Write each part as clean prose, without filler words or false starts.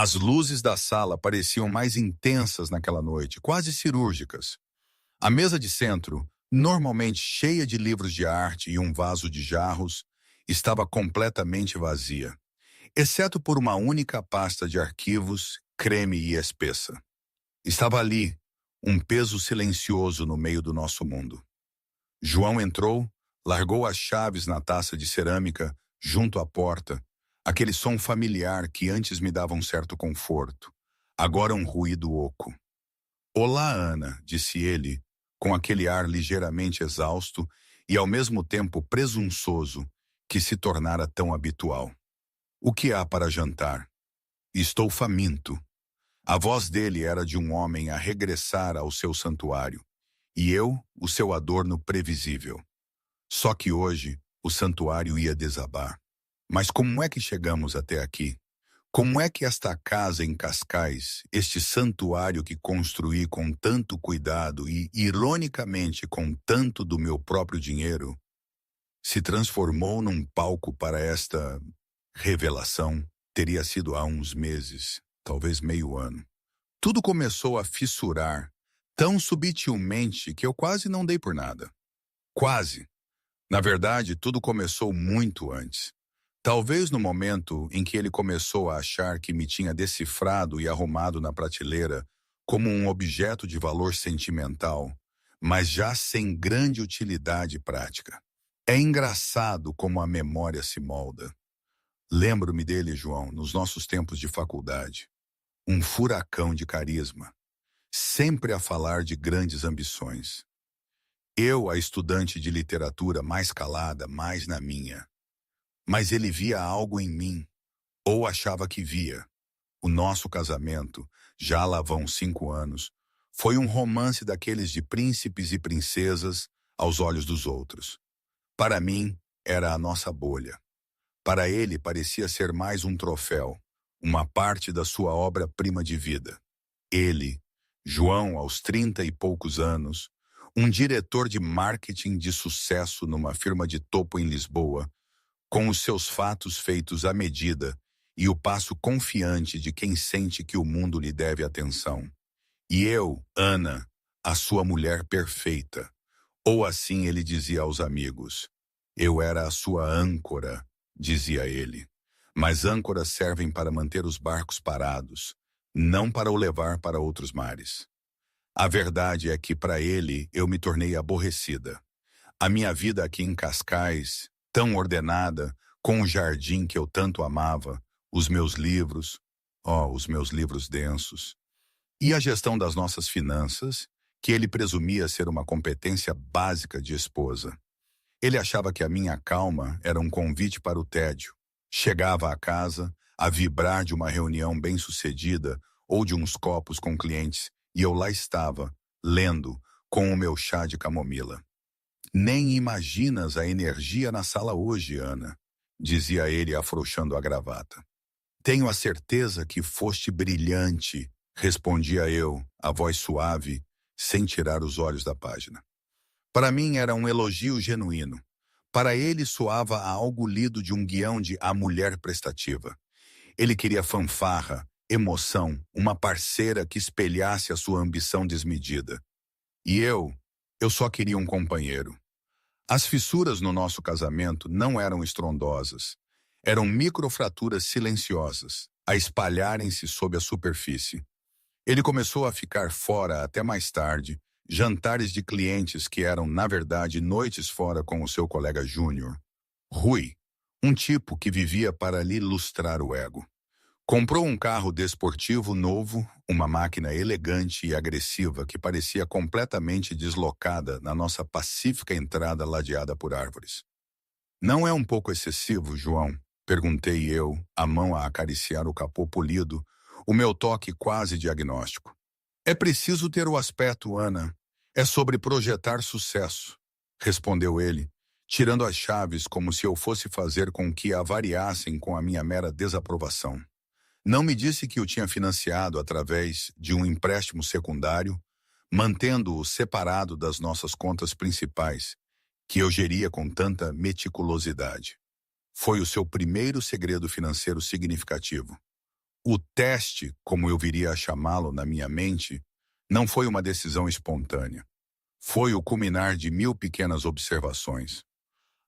As luzes da sala pareciam mais intensas naquela noite, quase cirúrgicas. A mesa de centro, normalmente cheia de livros de arte e um vaso de jarros, estava completamente vazia, exceto por uma única pasta de arquivos, creme e espessa. Estava ali, um peso silencioso no meio do nosso mundo. João entrou, largou as chaves na taça de cerâmica, junto à porta, aquele som familiar que antes me dava um certo conforto, agora um ruído oco. Olá, Ana, disse ele, com aquele ar ligeiramente exausto e ao mesmo tempo presunçoso que se tornara tão habitual. O que há para jantar? Estou faminto. A voz dele era de um homem a regressar ao seu santuário, e eu, o seu adorno previsível. Só que hoje, o santuário ia desabar. Mas como é que chegamos até aqui? Como é que esta casa em Cascais, este santuário que construí com tanto cuidado e, ironicamente, com tanto do meu próprio dinheiro, se transformou num palco para esta revelação? Teria sido há uns meses, talvez meio ano. Tudo começou a fissurar, tão subtilmente que eu quase não dei por nada. Quase. Na verdade, tudo começou muito antes. Talvez no momento em que ele começou a achar que me tinha decifrado e arrumado na prateleira como um objeto de valor sentimental, mas já sem grande utilidade prática. É engraçado como a memória se molda. Lembro-me dele, João, nos nossos tempos de faculdade. Um furacão de carisma, sempre a falar de grandes ambições. Eu, a estudante de literatura mais calada, mais na minha. Mas ele via algo em mim, ou achava que via. O nosso casamento, já lá vão 5 anos, foi um romance daqueles de príncipes e princesas aos olhos dos outros. Para mim, era a nossa bolha. Para ele, parecia ser mais um troféu, uma parte da sua obra-prima de vida. Ele, João, aos 30 e poucos anos, um diretor de marketing de sucesso numa firma de topo em Lisboa, com os seus fatos feitos à medida e o passo confiante de quem sente que o mundo lhe deve atenção. E eu, Ana, a sua mulher perfeita. Ou assim ele dizia aos amigos. Eu era a sua âncora, dizia ele. Mas âncoras servem para manter os barcos parados, não para o levar para outros mares. A verdade é que para ele eu me tornei aborrecida. A minha vida aqui em Cascais, tão ordenada, com o jardim que eu tanto amava, os meus livros, os meus livros densos, e a gestão das nossas finanças, que ele presumia ser uma competência básica de esposa. Ele achava que a minha calma era um convite para o tédio. Chegava à casa, a vibrar de uma reunião bem-sucedida ou de uns copos com clientes, e eu lá estava, lendo, com o meu chá de camomila. Nem imaginas a energia na sala hoje, Ana, dizia ele afrouxando a gravata. Tenho a certeza que foste brilhante, respondia eu, a voz suave, sem tirar os olhos da página. Para mim era um elogio genuíno. Para ele soava a algo lido de um guião de A Mulher Prestativa. Ele queria fanfarra, emoção, uma parceira que espelhasse a sua ambição desmedida. E eu só queria um companheiro. As fissuras no nosso casamento não eram estrondosas. Eram microfraturas silenciosas, a espalharem-se sob a superfície. Ele começou a ficar fora até mais tarde, jantares de clientes que eram, na verdade, noites fora com o seu colega Júnior. Rui, um tipo que vivia para lhe lustrar o ego. Comprou um carro desportivo novo, uma máquina elegante e agressiva que parecia completamente deslocada na nossa pacífica entrada ladeada por árvores. Não é um pouco excessivo, João? Perguntei eu, a mão a acariciar o capô polido, o meu toque quase diagnóstico. É preciso ter o aspecto, Ana. É sobre projetar sucesso, respondeu ele, tirando as chaves como se eu fosse fazer com que a variassem com a minha mera desaprovação. Não me disse que o tinha financiado através de um empréstimo secundário, mantendo-o separado das nossas contas principais, que eu geria com tanta meticulosidade. Foi o seu primeiro segredo financeiro significativo. O teste, como eu viria a chamá-lo na minha mente, não foi uma decisão espontânea. Foi o culminar de 1000 pequenas observações.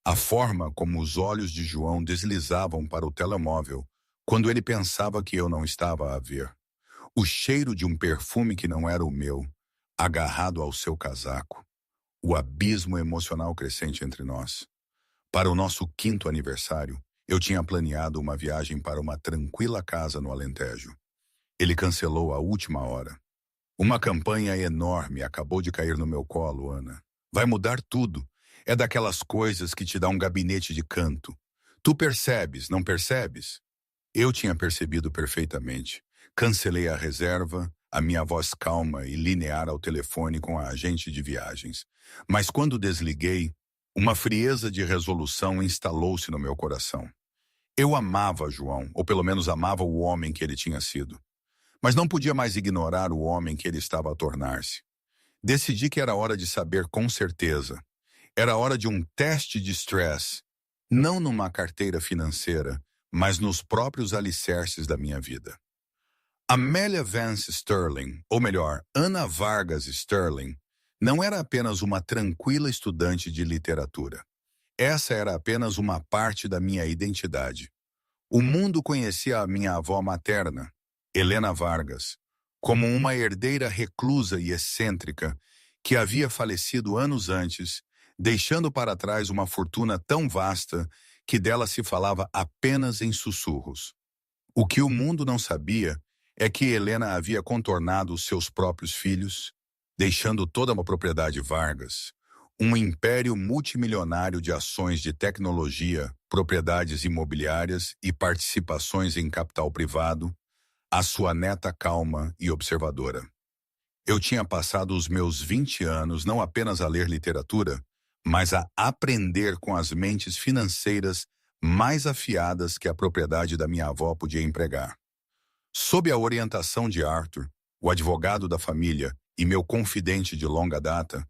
A forma como os olhos de João deslizavam para o telemóvel quando ele pensava que eu não estava a ver. O cheiro de um perfume que não era o meu, agarrado ao seu casaco. O abismo emocional crescente entre nós. Para o nosso 5º aniversário, eu tinha planeado uma viagem para uma tranquila casa no Alentejo. Ele cancelou à última hora. Uma campanha enorme acabou de cair no meu colo, Ana. Vai mudar tudo. É daquelas coisas que te dá um gabinete de canto. Tu percebes, não percebes? Eu tinha percebido perfeitamente. Cancelei a reserva, a minha voz calma e linear ao telefone com a agente de viagens. Mas quando desliguei, uma frieza de resolução instalou-se no meu coração. Eu amava João, ou pelo menos amava o homem que ele tinha sido. Mas não podia mais ignorar o homem que ele estava a tornar-se. Decidi que era hora de saber com certeza. Era hora de um teste de stress, não numa carteira financeira, mas nos próprios alicerces da minha vida. Amélia Vance Sterling, ou melhor, Ana Vargas Sterling, não era apenas uma tranquila estudante de literatura. Essa era apenas uma parte da minha identidade. O mundo conhecia a minha avó materna, Helena Vargas, como uma herdeira reclusa e excêntrica que havia falecido anos antes, deixando para trás uma fortuna tão vasta que dela se falava apenas em sussurros. O que o mundo não sabia é que Helena havia contornado os seus próprios filhos, deixando toda uma propriedade Vargas, um império multimilionário de ações de tecnologia, propriedades imobiliárias e participações em capital privado, à sua neta calma e observadora. Eu tinha passado os meus 20 anos não apenas a ler literatura, mas a aprender com as mentes financeiras mais afiadas que a propriedade da minha avó podia empregar. Sob a orientação de Arthur, o advogado da família e meu confidente de longa data,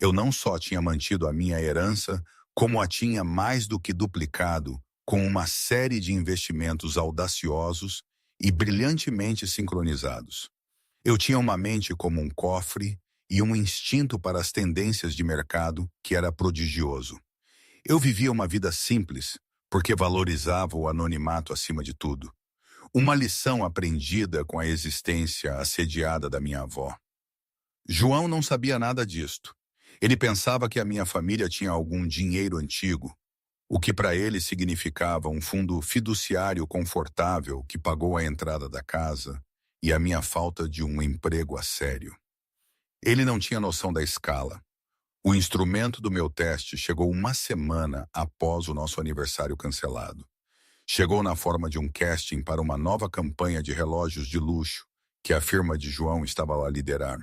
eu não só tinha mantido a minha herança, como a tinha mais do que duplicado com uma série de investimentos audaciosos e brilhantemente sincronizados. Eu tinha uma mente como um cofre e um instinto para as tendências de mercado que era prodigioso. Eu vivia uma vida simples, porque valorizava o anonimato acima de tudo. Uma lição aprendida com a existência assediada da minha avó. João não sabia nada disto. Ele pensava que a minha família tinha algum dinheiro antigo, o que para ele significava um fundo fiduciário confortável que pagou a entrada da casa e a minha falta de um emprego a sério. Ele não tinha noção da escala. O instrumento do meu teste chegou uma semana após o nosso aniversário cancelado. Chegou na forma de um casting para uma nova campanha de relógios de luxo que a firma de João estava a liderar.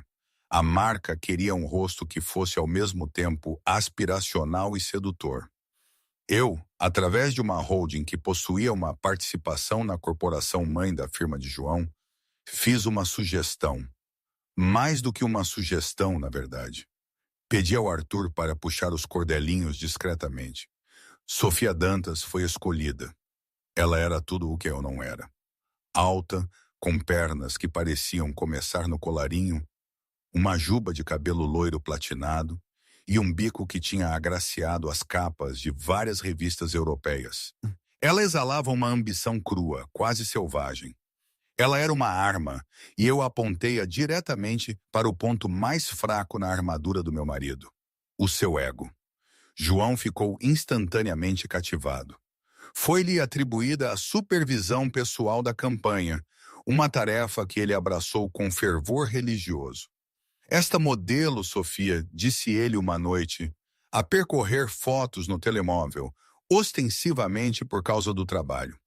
A marca queria um rosto que fosse ao mesmo tempo aspiracional e sedutor. Eu, através de uma holding que possuía uma participação na corporação mãe da firma de João, fiz uma sugestão. Mais do que uma sugestão, na verdade. Pedi ao Arthur para puxar os cordelinhos discretamente. Sofia Dantas foi escolhida. Ela era tudo o que eu não era. Alta, com pernas que pareciam começar no colarinho, uma juba de cabelo loiro platinado e um bico que tinha agraciado as capas de várias revistas europeias. Ela exalava uma ambição crua, quase selvagem. Ela era uma arma, e eu apontei-a diretamente para o ponto mais fraco na armadura do meu marido, o seu ego. João ficou instantaneamente cativado. Foi-lhe atribuída a supervisão pessoal da campanha, uma tarefa que ele abraçou com fervor religioso. Esta modelo, Sofia, disse ele uma noite, a percorrer fotos no telemóvel, ostensivamente por causa do trabalho.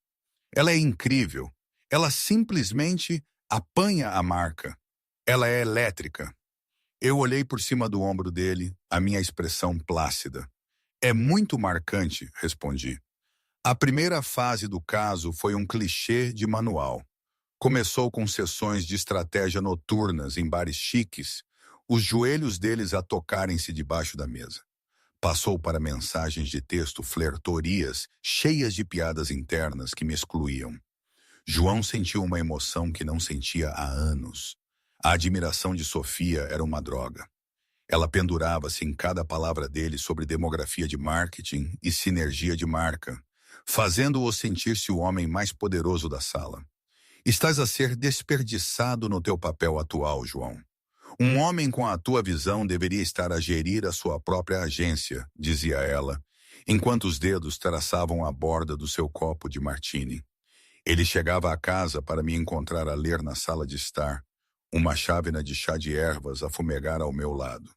Ela é incrível. Ela simplesmente apanha a marca. Ela é elétrica. Eu olhei por cima do ombro dele, a minha expressão plácida. É muito marcante, respondi. A primeira fase do caso foi um clichê de manual. Começou com sessões de estratégia noturnas em bares chiques, os joelhos deles a tocarem-se debaixo da mesa. Passou para mensagens de texto flertorias, cheias de piadas internas que me excluíam. João sentiu uma emoção que não sentia há anos. A admiração de Sofia era uma droga. Ela pendurava-se em cada palavra dele sobre demografia de marketing e sinergia de marca, fazendo-o sentir-se o homem mais poderoso da sala. Estás a ser desperdiçado no teu papel atual, João. Um homem com a tua visão deveria estar a gerir a sua própria agência, dizia ela, enquanto os dedos traçavam a borda do seu copo de martini. Ele chegava à casa para me encontrar a ler na sala de estar, uma chávena de chá de ervas a fumegar ao meu lado.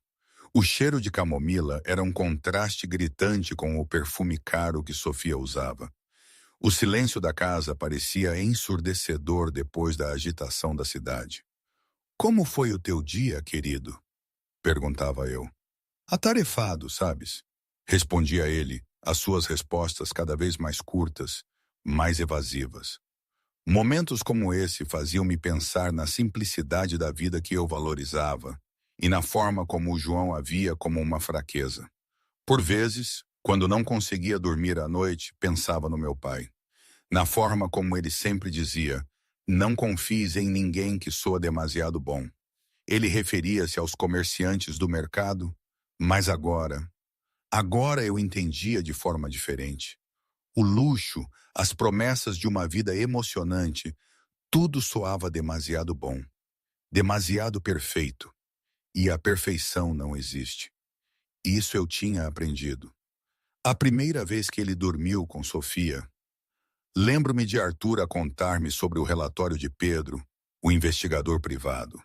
O cheiro de camomila era um contraste gritante com o perfume caro que Sofia usava. O silêncio da casa parecia ensurdecedor depois da agitação da cidade. Como foi o teu dia, querido? Perguntava eu. Atarefado, sabes? Respondia ele, as suas respostas cada vez mais curtas, mais evasivas. Momentos como esse faziam-me pensar na simplicidade da vida que eu valorizava e na forma como o João a via como uma fraqueza. Por vezes, quando não conseguia dormir à noite, pensava no meu pai. Na forma como ele sempre dizia, não confies em ninguém que soa demasiado bom. Ele referia-se aos comerciantes do mercado, mas agora eu entendia de forma diferente. O luxo, as promessas de uma vida emocionante, tudo soava demasiado bom, demasiado perfeito. E a perfeição não existe. Isso eu tinha aprendido. A primeira vez que ele dormiu com Sofia, lembro-me de Arthur a contar-me sobre o relatório de Pedro, o investigador privado.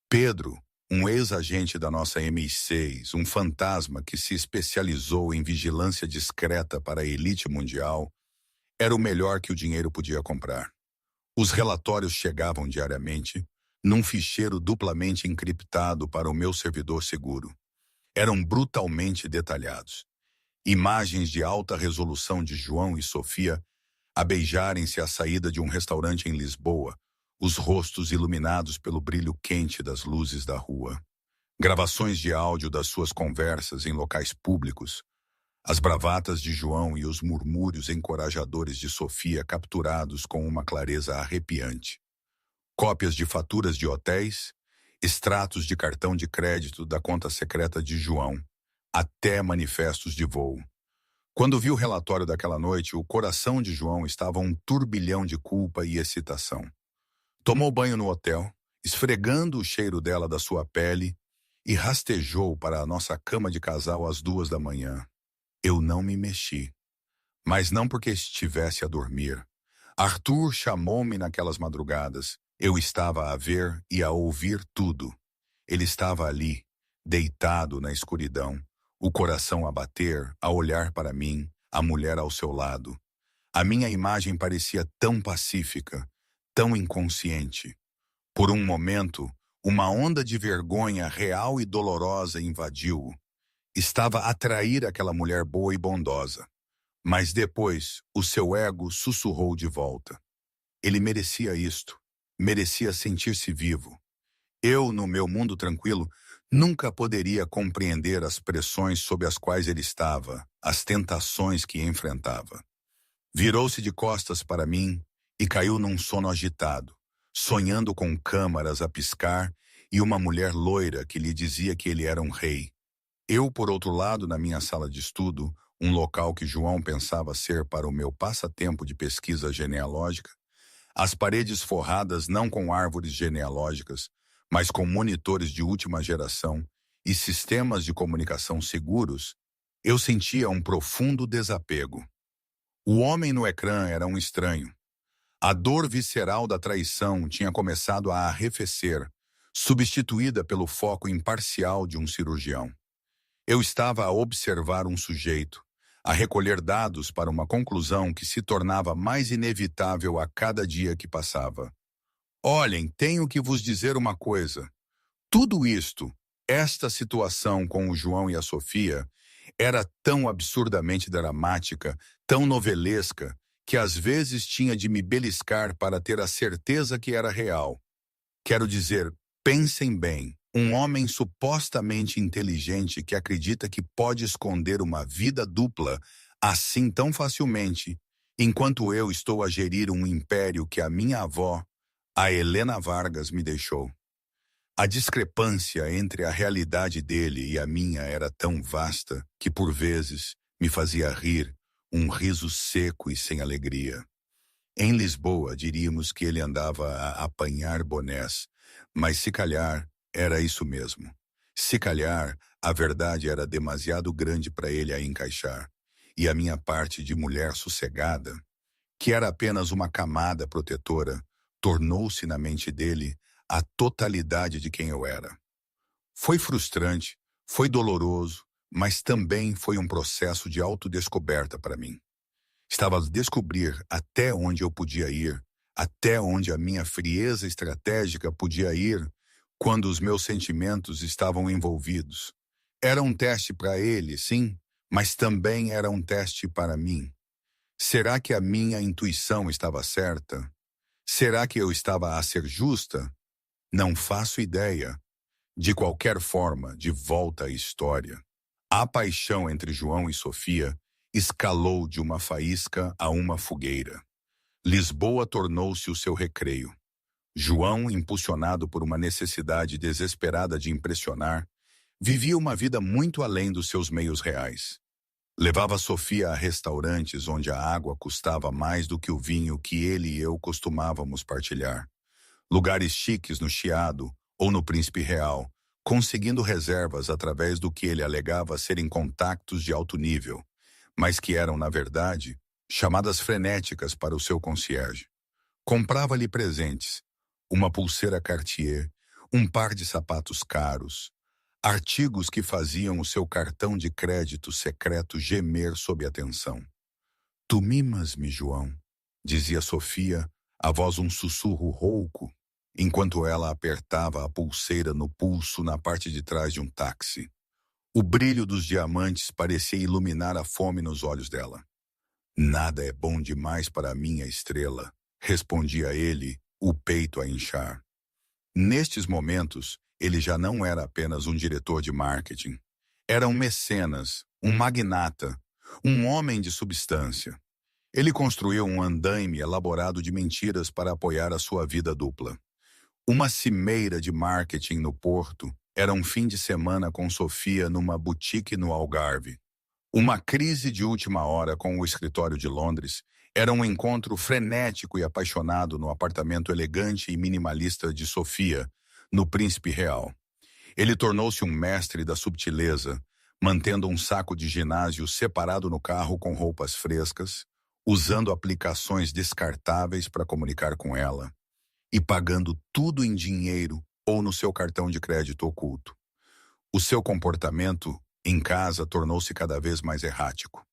Pedro, um ex-agente da nossa MI6, um fantasma que se especializou em vigilância discreta para a elite mundial, era o melhor que o dinheiro podia comprar. Os relatórios chegavam diariamente, num ficheiro duplamente encriptado para o meu servidor seguro. Eram brutalmente detalhados. Imagens de alta resolução de João e Sofia a beijarem-se à saída de um restaurante em Lisboa, os rostos iluminados pelo brilho quente das luzes da rua. Gravações de áudio das suas conversas em locais públicos, as bravatas de João e os murmúrios encorajadores de Sofia capturados com uma clareza arrepiante. Cópias de faturas de hotéis, extratos de cartão de crédito da conta secreta de João, até manifestos de voo. Quando vi o relatório daquela noite, o coração de João estava um turbilhão de culpa e excitação. Tomou banho no hotel, esfregando o cheiro dela da sua pele, e rastejou para a nossa cama de casal às 2 da manhã. Eu não me mexi, mas não porque estivesse a dormir. Arthur chamou-me naquelas madrugadas. Eu estava a ver e a ouvir tudo. Ele estava ali, deitado na escuridão, o coração a bater, a olhar para mim, a mulher ao seu lado. A minha imagem parecia tão pacífica, tão inconsciente. Por um momento, uma onda de vergonha real e dolorosa invadiu-o. Estava a trair aquela mulher boa e bondosa. Mas depois, o seu ego sussurrou de volta. Ele merecia isto. Merecia sentir-se vivo. Eu, no meu mundo tranquilo, nunca poderia compreender as pressões sob as quais ele estava, as tentações que enfrentava. Virou-se de costas para mim e caiu num sono agitado, sonhando com câmaras a piscar e uma mulher loira que lhe dizia que ele era um rei. Eu, por outro lado, na minha sala de estudo, um local que João pensava ser para o meu passatempo de pesquisa genealógica, as paredes forradas não com árvores genealógicas, mas com monitores de última geração e sistemas de comunicação seguros, eu sentia um profundo desapego. O homem no ecrã era um estranho. A dor visceral da traição tinha começado a arrefecer, substituída pelo foco imparcial de um cirurgião. Eu estava a observar um sujeito, a recolher dados para uma conclusão que se tornava mais inevitável a cada dia que passava. Olhem, tenho que vos dizer uma coisa. Tudo isto, esta situação com o João e a Sofia, era tão absurdamente dramática, tão novelesca, que às vezes tinha de me beliscar para ter a certeza que era real. Quero dizer, pensem bem, um homem supostamente inteligente que acredita que pode esconder uma vida dupla assim tão facilmente enquanto eu estou a gerir um império que a minha avó, a Helena Vargas, me deixou. A discrepância entre a realidade dele e a minha era tão vasta que, por vezes, me fazia rir, um riso seco e sem alegria. Em Lisboa, diríamos que ele andava a apanhar bonés, mas se calhar era isso mesmo. Se calhar, a verdade era demasiado grande para ele a encaixar, e a minha parte de mulher sossegada, que era apenas uma camada protetora, tornou-se na mente dele a totalidade de quem eu era. Foi frustrante, foi doloroso, mas também foi um processo de autodescoberta para mim. Estava a descobrir até onde eu podia ir, até onde a minha frieza estratégica podia ir quando os meus sentimentos estavam envolvidos. Era um teste para ele, sim, mas também era um teste para mim. Será que a minha intuição estava certa? Será que eu estava a ser justa? Não faço ideia. De qualquer forma, de volta à história. A paixão entre João e Sofia escalou de uma faísca a uma fogueira. Lisboa tornou-se o seu recreio. João, impulsionado por uma necessidade desesperada de impressionar, vivia uma vida muito além dos seus meios reais. Levava Sofia a restaurantes onde a água custava mais do que o vinho que ele e eu costumávamos partilhar. Lugares chiques no Chiado ou no Príncipe Real, conseguindo reservas através do que ele alegava serem contactos de alto nível, mas que eram, na verdade, chamadas frenéticas para o seu concierge. Comprava-lhe presentes, uma pulseira Cartier, um par de sapatos caros, artigos que faziam o seu cartão de crédito secreto gemer sob a tensão. Tu mimas-me, João, dizia Sofia, a voz um sussurro rouco, enquanto ela apertava a pulseira no pulso na parte de trás de um táxi. O brilho dos diamantes parecia iluminar a fome nos olhos dela. Nada é bom demais para a minha estrela, respondia ele, o peito a inchar. Nestes momentos, ele já não era apenas um diretor de marketing. Era um mecenas, um magnata, um homem de substância. Ele construiu um andaime elaborado de mentiras para apoiar a sua vida dupla. Uma cimeira de marketing no Porto era um fim de semana com Sofia numa boutique no Algarve. Uma crise de última hora com o escritório de Londres era um encontro frenético e apaixonado no apartamento elegante e minimalista de Sofia, no Príncipe Real. Ele tornou-se um mestre da subtileza, mantendo um saco de ginásio separado no carro com roupas frescas, usando aplicações descartáveis para comunicar com ela e pagando tudo em dinheiro ou no seu cartão de crédito oculto. O seu comportamento em casa tornou-se cada vez mais errático.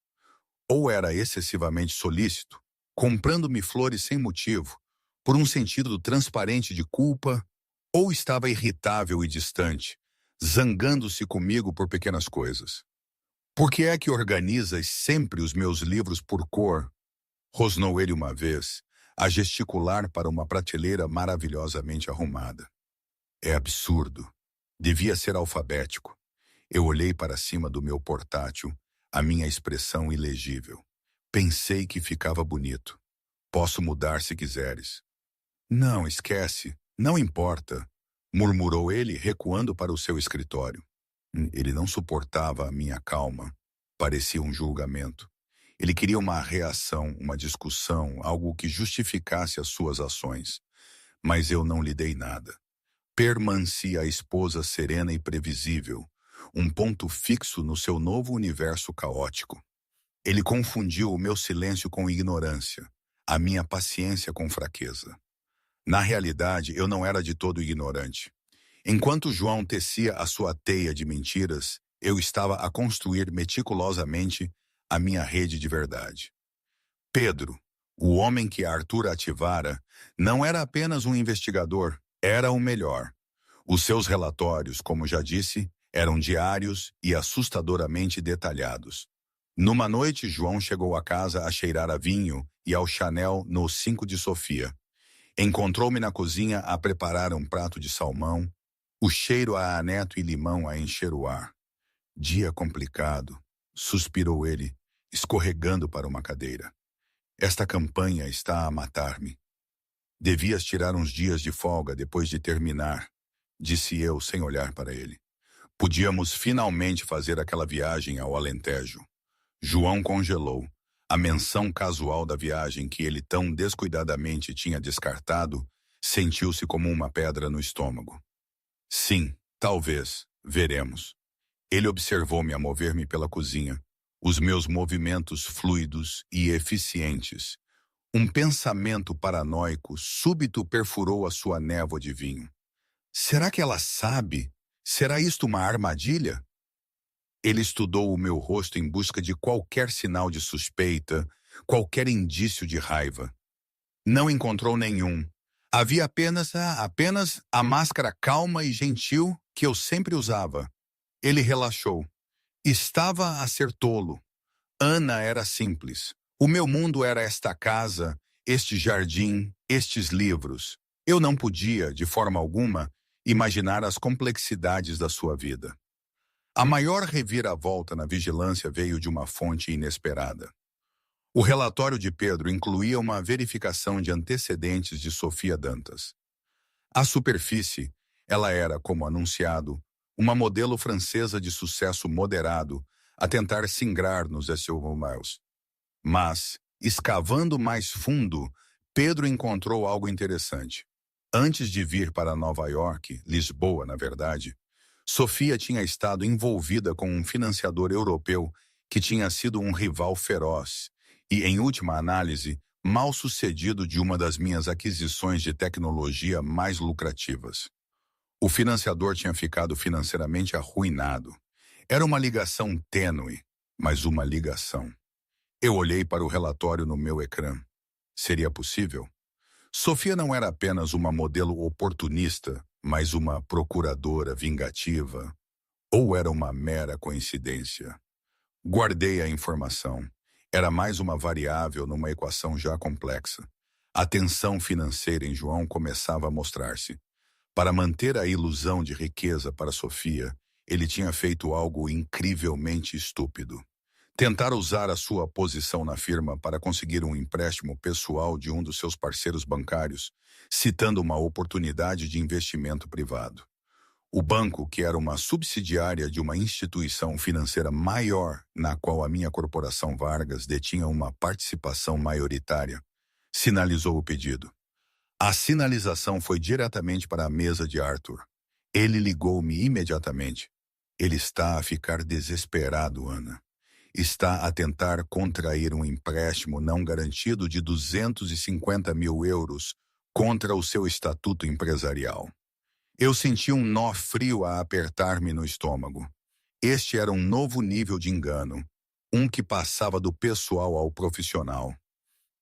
Ou era excessivamente solícito, comprando-me flores sem motivo, por um sentido transparente de culpa, ou estava irritável e distante, zangando-se comigo por pequenas coisas. Por que é que organizas sempre os meus livros por cor? Rosnou ele uma vez, a gesticular para uma prateleira maravilhosamente arrumada. É absurdo. Devia ser alfabético. Eu olhei para cima do meu portátil, a minha expressão ilegível. Pensei que ficava bonito. Posso mudar se quiseres. Não, esquece. Não importa, murmurou ele, recuando para o seu escritório. Ele não suportava a minha calma. Parecia um julgamento. Ele queria uma reação, uma discussão, algo que justificasse as suas ações. Mas eu não lhe dei nada. Permaneci a esposa serena e previsível, um ponto fixo no seu novo universo caótico. Ele confundiu o meu silêncio com ignorância, a minha paciência com fraqueza. Na realidade, eu não era de todo ignorante. Enquanto João tecia a sua teia de mentiras, eu estava a construir meticulosamente a minha rede de verdade. Pedro, o homem que Arthur ativara, não era apenas um investigador, era o melhor. Os seus relatórios, como já disse, eram diários e assustadoramente detalhados. Numa noite, João chegou a casa a cheirar a vinho e ao Chanel no 5 de Sofia. Encontrou-me na cozinha a preparar um prato de salmão, o cheiro a aneto e limão a encher o ar. Dia complicado, suspirou ele, escorregando para uma cadeira. Esta campanha está a matar-me. Devias tirar uns dias de folga depois de terminar, disse eu sem olhar para ele. Podíamos finalmente fazer aquela viagem ao Alentejo. João congelou. A menção casual da viagem que ele tão descuidadamente tinha descartado sentiu-se como uma pedra no estômago. Sim, talvez. Veremos. Ele observou-me a mover-me pela cozinha, os meus movimentos fluidos e eficientes. Um pensamento paranoico súbito perfurou a sua névoa de vinho. Será que ela sabe? Será isto uma armadilha? Ele estudou o meu rosto em busca de qualquer sinal de suspeita, qualquer indício de raiva. Não encontrou nenhum. Havia apenas a máscara calma e gentil que eu sempre usava. Ele relaxou. Estava a ser tolo. Ana era simples. O meu mundo era esta casa, este jardim, estes livros. Eu não podia, de forma alguma, imaginar as complexidades da sua vida. A maior reviravolta na vigilância veio de uma fonte inesperada. O relatório de Pedro incluía uma verificação de antecedentes de Sofia Dantas. À superfície, ela era, como anunciado, uma modelo francesa de sucesso moderado a tentar singrar nos SUVs. Mas, escavando mais fundo, Pedro encontrou algo interessante. Antes de vir para Nova York, Lisboa, na verdade, Sofia tinha estado envolvida com um financiador europeu que tinha sido um rival feroz e, em última análise, mal sucedido de uma das minhas aquisições de tecnologia mais lucrativas. O financiador tinha ficado financeiramente arruinado. Era uma ligação tênue, mas uma ligação. Eu olhei para o relatório no meu ecrã. Seria possível? Sofia não era apenas uma modelo oportunista, mas uma procuradora vingativa. Ou era uma mera coincidência? Guardei a informação. Era mais uma variável numa equação já complexa. A tensão financeira em João começava a mostrar-se. Para manter a ilusão de riqueza para Sofia, ele tinha feito algo incrivelmente estúpido. Tentar usar a sua posição na firma para conseguir um empréstimo pessoal de um dos seus parceiros bancários, citando uma oportunidade de investimento privado. O banco, que era uma subsidiária de uma instituição financeira maior, na qual a minha corporação Vargas detinha uma participação maioritária, sinalizou o pedido. A sinalização foi diretamente para a mesa de Arthur. Ele ligou-me imediatamente. Ele está a ficar desesperado, Ana. Está a tentar contrair um empréstimo não garantido de 250 mil euros contra o seu estatuto empresarial. Eu senti um nó frio a apertar-me no estômago. Este era um novo nível de engano, um que passava do pessoal ao profissional.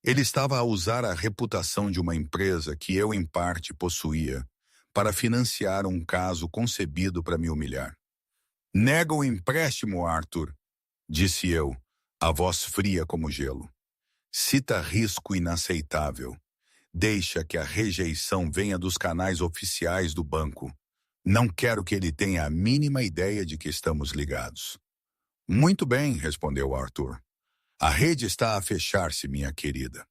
Ele estava a usar a reputação de uma empresa que eu, em parte, possuía, para financiar um caso concebido para me humilhar. Nega o empréstimo, Arthur, disse eu, a voz fria como gelo. Cita risco inaceitável. Deixa que a rejeição venha dos canais oficiais do banco. Não quero que ele tenha a mínima ideia de que estamos ligados. Muito bem, respondeu Arthur. A rede está a fechar-se, minha querida.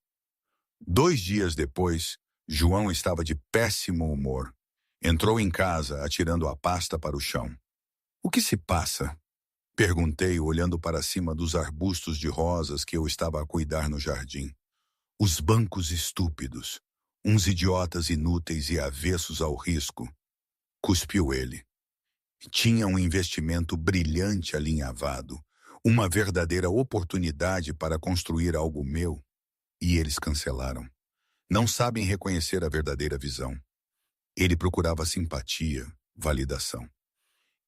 2 dias depois, João estava de péssimo humor. Entrou em casa, atirando a pasta para o chão. O que se passa? Perguntei, olhando para cima dos arbustos de rosas que eu estava a cuidar no jardim. Os bancos estúpidos, uns idiotas inúteis e avessos ao risco. Cuspiu ele. Tinha um investimento brilhante alinhavado, uma verdadeira oportunidade para construir algo meu, e eles cancelaram. Não sabem reconhecer a verdadeira visão. Ele procurava simpatia, validação.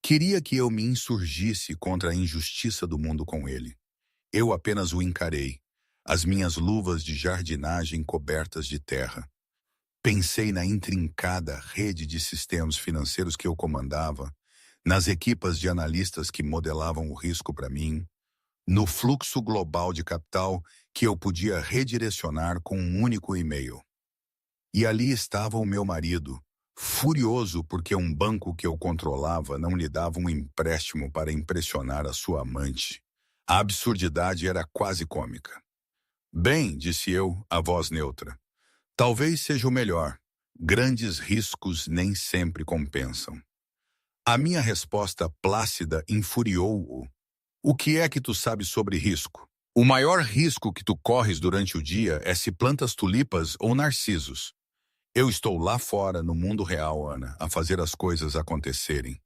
Queria que eu me insurgisse contra a injustiça do mundo com ele. Eu apenas o encarei, as minhas luvas de jardinagem cobertas de terra. Pensei na intrincada rede de sistemas financeiros que eu comandava, nas equipas de analistas que modelavam o risco para mim, no fluxo global de capital que eu podia redirecionar com um único e-mail. E ali estava o meu marido, furioso porque um banco que eu controlava não lhe dava um empréstimo para impressionar a sua amante. A absurdidade era quase cômica. Bem, disse eu, a voz neutra. Talvez seja o melhor. Grandes riscos nem sempre compensam. A minha resposta plácida infuriou-o. O que é que tu sabes sobre risco? O maior risco que tu corres durante o dia é se plantas tulipas ou narcisos. Eu estou lá fora, no mundo real, Ana, a fazer as coisas acontecerem.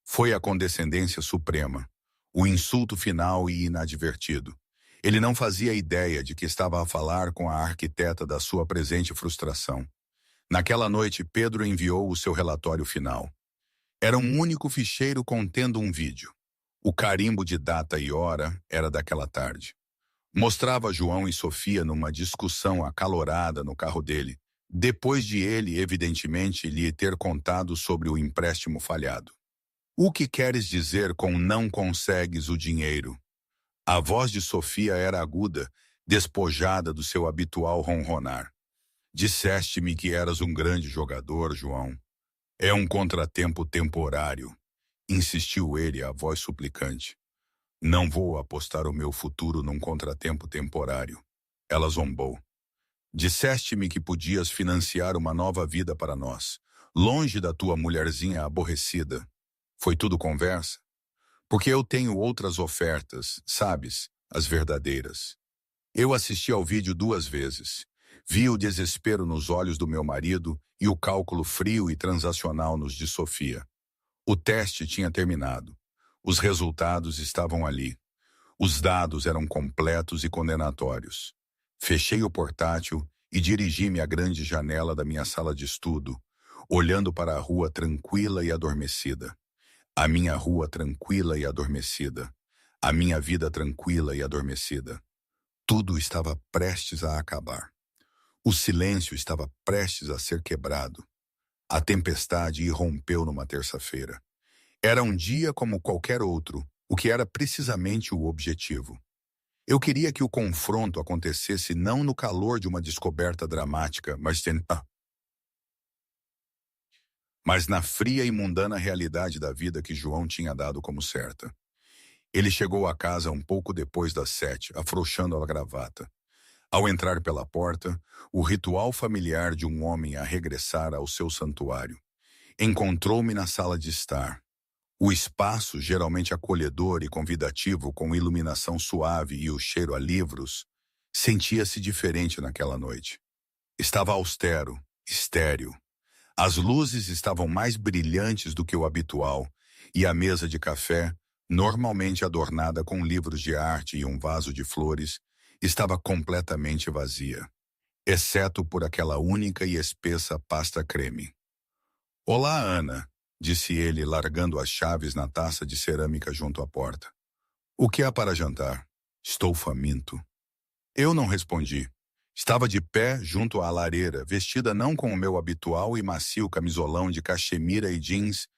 Foi a condescendência suprema, o insulto final e inadvertido. Ele não fazia ideia de que estava a falar com a arquiteta da sua presente frustração. Naquela noite, Pedro enviou o seu relatório final. Era um único ficheiro contendo um vídeo. O carimbo de data e hora era daquela tarde. Mostrava João e Sofia numa discussão acalorada no carro dele, depois de ele, evidentemente, lhe ter contado sobre o empréstimo falhado. O que queres dizer com não consegues o dinheiro? A voz de Sofia era aguda, despojada do seu habitual ronronar. Disseste-me que eras um grande jogador, João. É um contratempo temporário, insistiu ele, a voz suplicante. Não vou apostar o meu futuro num contratempo temporário. Ela zombou. Disseste-me que podias financiar uma nova vida para nós, longe da tua mulherzinha aborrecida. Foi tudo conversa? Porque eu tenho outras ofertas, sabes, as verdadeiras. Eu assisti ao vídeo 2 vezes. Vi o desespero nos olhos do meu marido e o cálculo frio e transacional nos de Sofia. O teste tinha terminado. Os resultados estavam ali. Os dados eram completos e condenatórios. Fechei o portátil e dirigi-me à grande janela da minha sala de estudo, olhando para a rua tranquila e adormecida. A minha rua tranquila e adormecida. A minha vida tranquila e adormecida. Tudo estava prestes a acabar. O silêncio estava prestes a ser quebrado. A tempestade irrompeu numa terça-feira. Era um dia como qualquer outro, o que era precisamente o objetivo. Eu queria que o confronto acontecesse não no calor de uma descoberta dramática, mas na fria e mundana realidade da vida que João tinha dado como certa. Ele chegou à casa um pouco depois das 7, afrouxando a gravata. Ao entrar pela porta, o ritual familiar de um homem a regressar ao seu santuário. Encontrou-me na sala de estar. O espaço, geralmente acolhedor e convidativo, com iluminação suave e o cheiro a livros, sentia-se diferente naquela noite. Estava austero, estéril. As luzes estavam mais brilhantes do que o habitual, e a mesa de café, normalmente adornada com livros de arte e um vaso de flores, estava completamente vazia, exceto por aquela única e espessa pasta creme. Olá, Ana, disse ele, largando as chaves na taça de cerâmica junto à porta. O que há para jantar? Estou faminto. Eu não respondi. Estava de pé junto à lareira, vestida não com o meu habitual e macio camisolão de cachemira e jeans,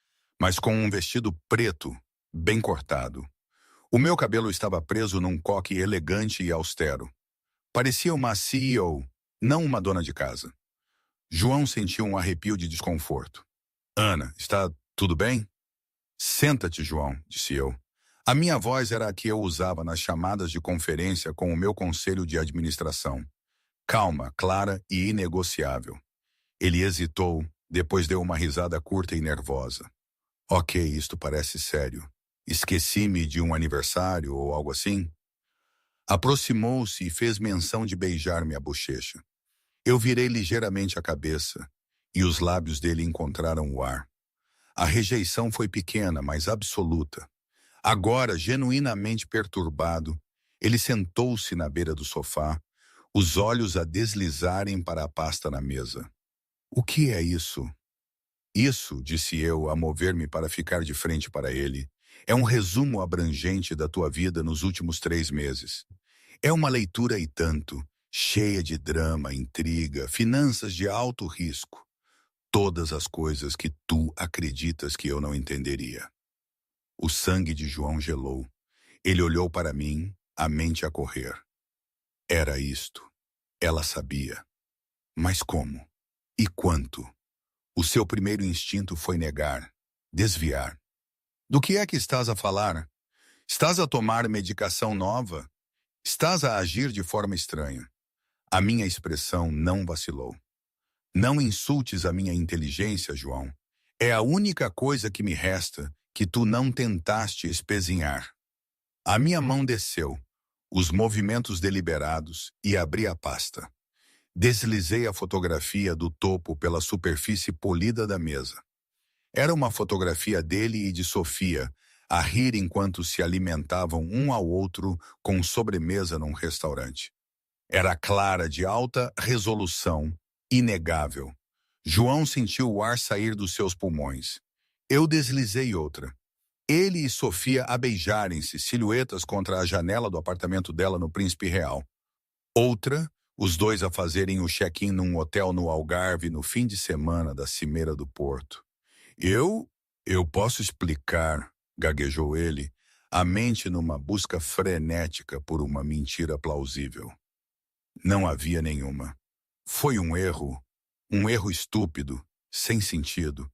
mas com um vestido preto, bem cortado. O meu cabelo estava preso num coque elegante e austero. Parecia uma CEO, não uma dona de casa. João sentiu um arrepio de desconforto. Ana, está tudo bem? Senta-te, João, disse eu. A minha voz era a que eu usava nas chamadas de conferência com o meu conselho de administração. Calma, clara e inegociável. Ele hesitou, depois deu uma risada curta e nervosa. Ok, isto parece sério. Esqueci-me de um aniversário ou algo assim? Aproximou-se e fez menção de beijar-me a bochecha. Eu virei ligeiramente a cabeça, e os lábios dele encontraram o ar. A rejeição foi pequena, mas absoluta. Agora, genuinamente perturbado, ele sentou-se na beira do sofá, os olhos a deslizarem para a pasta na mesa. O que é isso? Isso, disse eu, a mover-me para ficar de frente para ele, é um resumo abrangente da tua vida nos últimos 3 meses. É uma leitura e tanto, cheia de drama, intriga, finanças de alto risco. Todas as coisas que tu acreditas que eu não entenderia. O sangue de João gelou. Ele olhou para mim, a mente a correr. Era isto. Ela sabia. Mas como? E quanto? O seu primeiro instinto foi negar, desviar. Do que é que estás a falar? Estás a tomar medicação nova? Estás a agir de forma estranha. A minha expressão não vacilou. Não insultes a minha inteligência, João. É a única coisa que me resta que tu não tentaste espezinhar. A minha mão desceu, os movimentos deliberados, e abri a pasta. Deslizei a fotografia do topo pela superfície polida da mesa. Era uma fotografia dele e de Sofia, a rir enquanto se alimentavam um ao outro com sobremesa num restaurante. Era clara, de alta resolução, inegável. João sentiu o ar sair dos seus pulmões. Eu deslizei outra. Ele e Sofia a beijarem-se, silhuetas contra a janela do apartamento dela no Príncipe Real. Outra, os dois a fazerem o check-in num hotel no Algarve no fim de semana da Cimeira do Porto. Eu posso explicar, gaguejou ele, a mente numa busca frenética por uma mentira plausível. Não havia nenhuma. Foi um erro estúpido, sem sentido.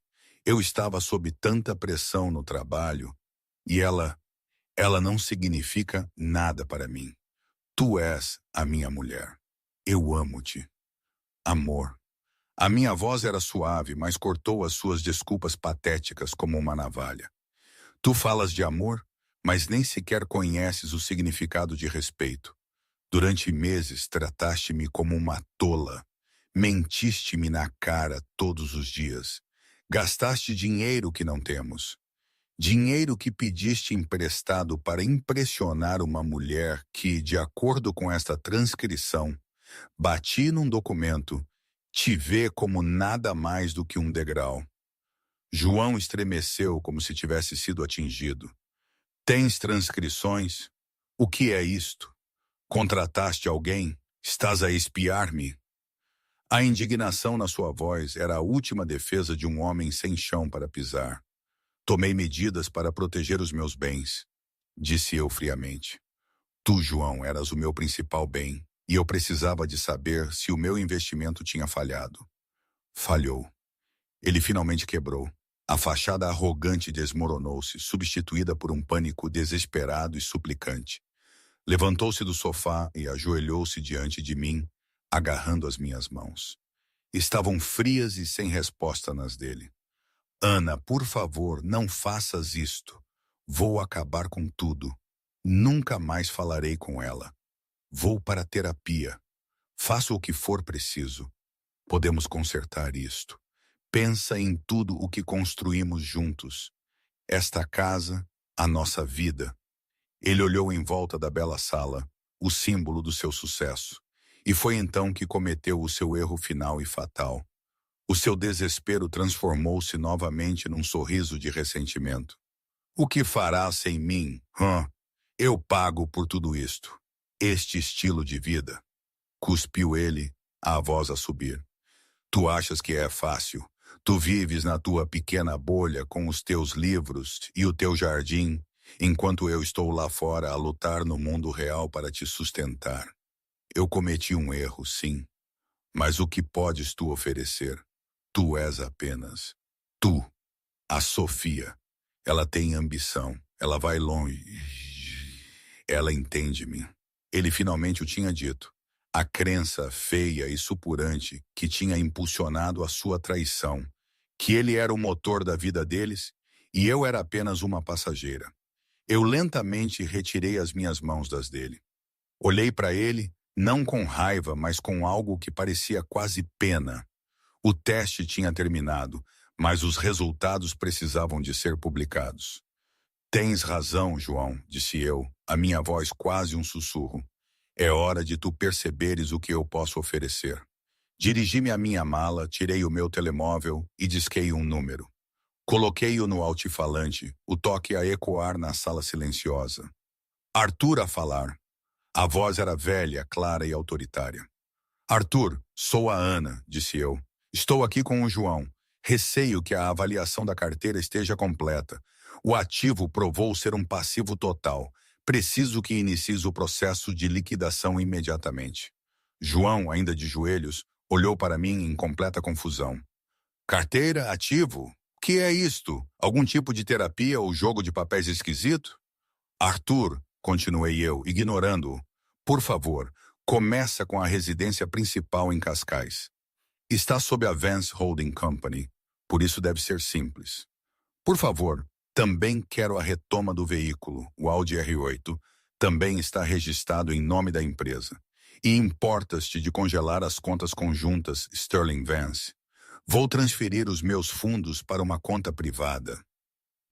Eu estava sob tanta pressão no trabalho e ela não significa nada para mim. Tu és a minha mulher. Eu amo-te. Amor. A minha voz era suave, mas cortou as suas desculpas patéticas como uma navalha. Tu falas de amor, mas nem sequer conheces o significado de respeito. Durante meses trataste-me como uma tola. Mentiste-me na cara todos os dias. Gastaste dinheiro que não temos. Dinheiro que pediste emprestado para impressionar uma mulher que, de acordo com esta transcrição, bati num documento, te vê como nada mais do que um degrau. João estremeceu como se tivesse sido atingido. Tens transcrições? O que é isto? Contrataste alguém? Estás a espiar-me? A indignação na sua voz era a última defesa de um homem sem chão para pisar. Tomei medidas para proteger os meus bens, disse eu friamente. Tu, João, eras o meu principal bem, e eu precisava de saber se o meu investimento tinha falhado. Falhou. Ele finalmente quebrou. A fachada arrogante desmoronou-se, substituída por um pânico desesperado e suplicante. Levantou-se do sofá e ajoelhou-se diante de mim, agarrando as minhas mãos. Estavam frias e sem resposta nas dele. Ana, por favor, não faças isto. Vou acabar com tudo. Nunca mais falarei com ela. Vou para a terapia. Faça o que for preciso. Podemos consertar isto. Pensa em tudo o que construímos juntos. Esta casa, a nossa vida. Ele olhou em volta da bela sala, o símbolo do seu sucesso. E foi então que cometeu o seu erro final e fatal. O seu desespero transformou-se novamente num sorriso de ressentimento. O que fará sem mim? Eu pago por tudo isto. Este estilo de vida. Cuspiu ele, a voz a subir. Tu achas que é fácil? Tu vives na tua pequena bolha com os teus livros e o teu jardim, enquanto eu estou lá fora a lutar no mundo real para te sustentar. Eu cometi um erro, sim. Mas o que podes tu oferecer? Tu és apenas tu, a Sofia. Ela tem ambição, ela vai longe. Ela entende-me. Ele finalmente o tinha dito. A crença feia e supurante que tinha impulsionado a sua traição, que ele era o motor da vida deles e eu era apenas uma passageira. Eu lentamente retirei as minhas mãos das dele. Olhei para ele, não com raiva, mas com algo que parecia quase pena. O teste tinha terminado, mas os resultados precisavam de ser publicados. Tens razão, João, disse eu, a minha voz quase um sussurro. É hora de tu perceberes o que eu posso oferecer. Dirigi-me à minha mala, tirei o meu telemóvel e disquei um número. Coloquei-o no altifalante, o toque a ecoar na sala silenciosa. Arthur a falar. A voz era velha, clara e autoritária. Arthur, sou a Ana, disse eu. Estou aqui com o João. Receio que a avaliação da carteira esteja completa. O ativo provou ser um passivo total. Preciso que inicies o processo de liquidação imediatamente. João, ainda de joelhos, olhou para mim em completa confusão. Carteira, ativo? O que é isto? Algum tipo de terapia ou jogo de papéis esquisito? Arthur, continuei eu, ignorando-o, Por favor, começa com a residência principal em Cascais. Está sob a Vance Holding Company, por isso deve ser simples. Por favor, também quero a retoma do veículo, o Audi R8, também está registrado em nome da empresa. E importas-te de congelar as contas conjuntas Sterling Vance. Vou transferir os meus fundos para uma conta privada.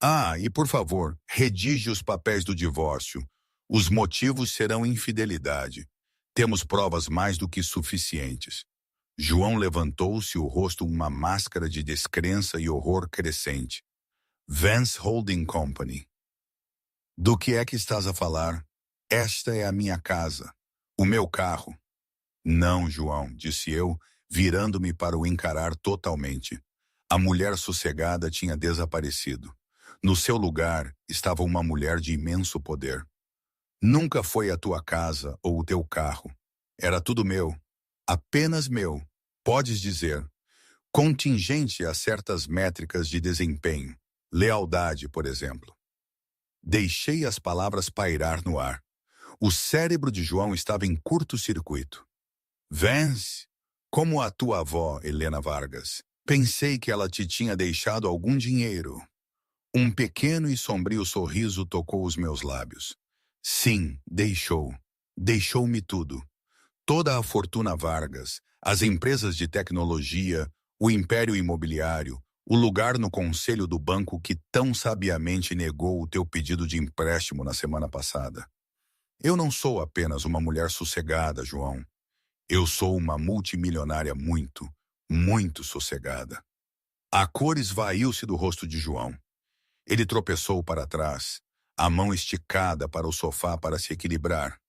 Ah, e por favor, redige os papéis do divórcio. Os motivos serão infidelidade. Temos provas mais do que suficientes. João levantou-se, o rosto uma máscara de descrença e horror crescente. Vance Holding Company. Do que é que estás a falar? Esta é a minha casa, o meu carro. Não, João, disse eu, virando-me para o encarar totalmente. A mulher sossegada tinha desaparecido. No seu lugar estava uma mulher de imenso poder. Nunca foi a tua casa ou o teu carro. Era tudo meu. Apenas meu. Podes dizer. Contingente a certas métricas de desempenho. Lealdade, por exemplo. Deixei as palavras pairar no ar. O cérebro de João estava em curto-circuito. Vance, como a tua avó, Helena Vargas. Pensei que ela te tinha deixado algum dinheiro. Um pequeno e sombrio sorriso tocou os meus lábios. Sim, deixou. Deixou-me tudo. Toda a fortuna Vargas, as empresas de tecnologia, o império imobiliário, o lugar no conselho do banco que tão sabiamente negou o teu pedido de empréstimo na semana passada. Eu não sou apenas uma mulher sossegada, João. Eu sou uma multimilionária muito, muito sossegada. A cor esvaiu-se do rosto de João. Ele tropeçou para trás, a mão esticada para o sofá para se equilibrar.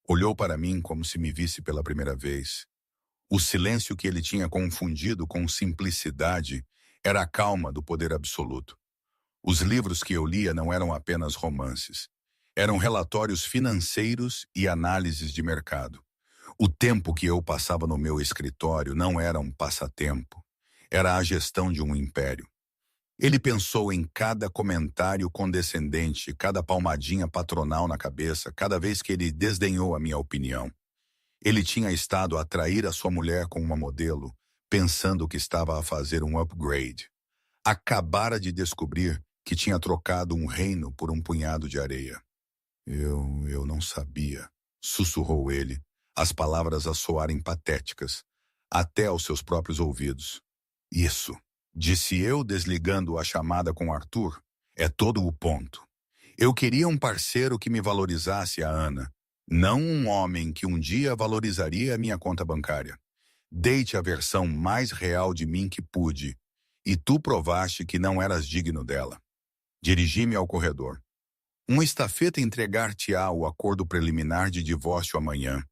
Olhou para mim como se me visse pela primeira vez. O silêncio que ele tinha confundido com simplicidade era a calma do poder absoluto. Os livros que eu lia não eram apenas romances. Eram relatórios financeiros e análises de mercado. O tempo que eu passava no meu escritório não era um passatempo. Era a gestão de um império. Ele pensou em cada comentário condescendente, cada palmadinha patronal na cabeça, cada vez que ele desdenhou a minha opinião. Ele tinha estado a trair a sua mulher com uma modelo, pensando que estava a fazer um upgrade. Acabara de descobrir que tinha trocado um reino por um punhado de areia. Eu não sabia, sussurrou ele, as palavras a soarem patéticas, até aos seus próprios ouvidos. Isso, disse eu desligando a chamada com Arthur, é todo o ponto. Eu queria um parceiro que me valorizasse a Ana, não um homem que um dia valorizaria a minha conta bancária. Dei-te a versão mais real de mim que pude, e tu provaste que não eras digno dela. Dirigi-me ao corredor. Um estafeta entregar-te-á o acordo preliminar de divórcio amanhã.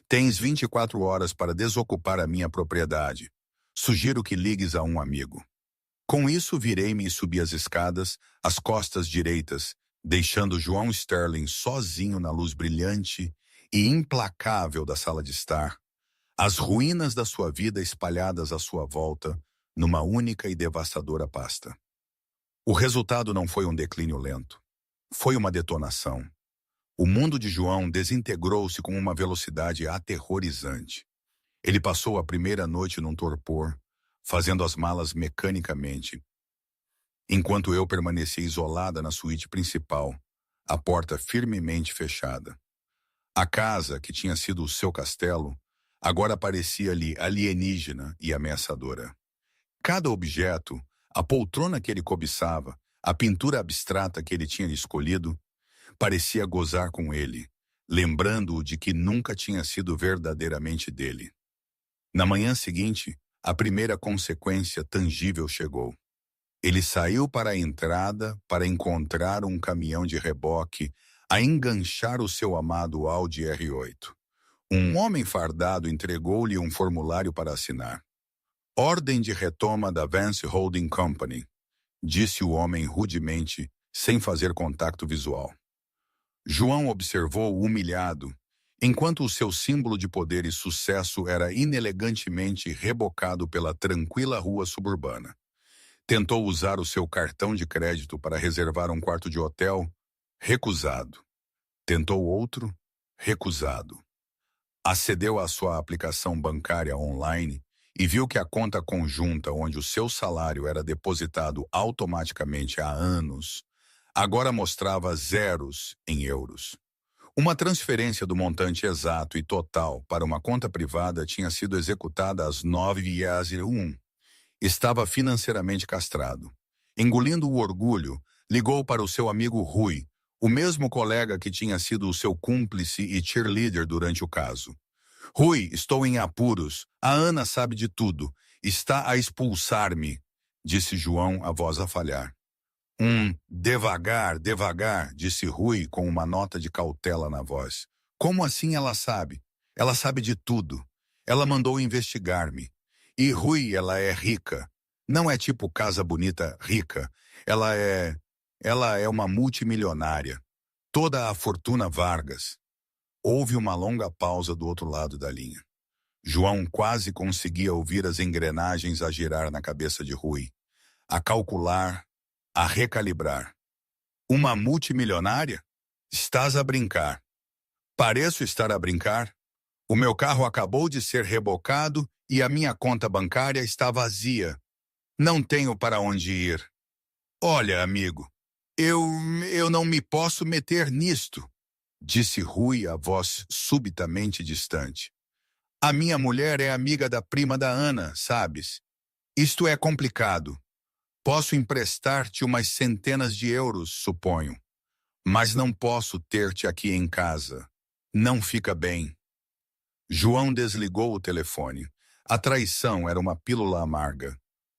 Tens 24 horas para desocupar a minha propriedade. Sugiro que ligues a um amigo. Com isso, virei-me e subi as escadas, as costas direitas, deixando João Sterling sozinho na luz brilhante e implacável da sala de estar, as ruínas da sua vida espalhadas à sua volta, numa única e devastadora pasta. O resultado não foi um declínio lento. Foi uma detonação. O mundo de João desintegrou-se com uma velocidade aterrorizante. Ele passou a primeira noite num torpor, fazendo as malas mecanicamente, enquanto eu permanecia isolada na suíte principal, a porta firmemente fechada. A casa, que tinha sido o seu castelo, agora parecia-lhe alienígena e ameaçadora. Cada objeto, a poltrona que ele cobiçava, a pintura abstrata que ele tinha escolhido, parecia gozar com ele, lembrando-o de que nunca tinha sido verdadeiramente dele. Na manhã seguinte, a primeira consequência tangível chegou. Ele saiu para a entrada para encontrar um caminhão de reboque a enganchar o seu amado Audi R8. Um homem fardado entregou-lhe um formulário para assinar. Ordem de retoma da Vance Holding Company, disse o homem rudemente, sem fazer contato visual. João observou humilhado, enquanto o seu símbolo de poder e sucesso era inelegantemente rebocado pela tranquila rua suburbana. Tentou usar o seu cartão de crédito para reservar um quarto de hotel? Recusado. Tentou outro? Recusado. Acedeu à sua aplicação bancária online e viu que a conta conjunta onde o seu salário era depositado automaticamente há anos, agora mostrava zeros em euros. Uma transferência do montante exato e total para uma conta privada tinha sido executada às 9h01. Estava financeiramente castrado. Engolindo o orgulho, ligou para o seu amigo Rui, o mesmo colega que tinha sido o seu cúmplice e cheerleader durante o caso. Rui, estou em apuros. A Ana sabe de tudo. Está a expulsar-me, disse João, a voz a falhar. Devagar, devagar, disse Rui com uma nota de cautela na voz. Como assim ela sabe? Ela sabe de tudo. Ela mandou investigar-me. E Rui, ela é rica. Não é tipo casa bonita rica. Ela é uma multimilionária. Toda a fortuna Vargas. Houve uma longa pausa do outro lado da linha. João quase conseguia ouvir as engrenagens a girar na cabeça de Rui. A calcular, a recalibrar. Uma multimilionária? Estás a brincar. Pareço estar a brincar. O meu carro acabou de ser rebocado e a minha conta bancária está vazia. Não tenho para onde ir. Olha, amigo, eu não me posso meter nisto, disse Rui, a voz subitamente distante. A minha mulher é amiga da prima da Ana, sabes? Isto é complicado. Posso emprestar-te umas centenas de euros, suponho. Mas não posso ter-te aqui em casa. Não fica bem. João desligou o telefone. A traição era uma pílula amarga.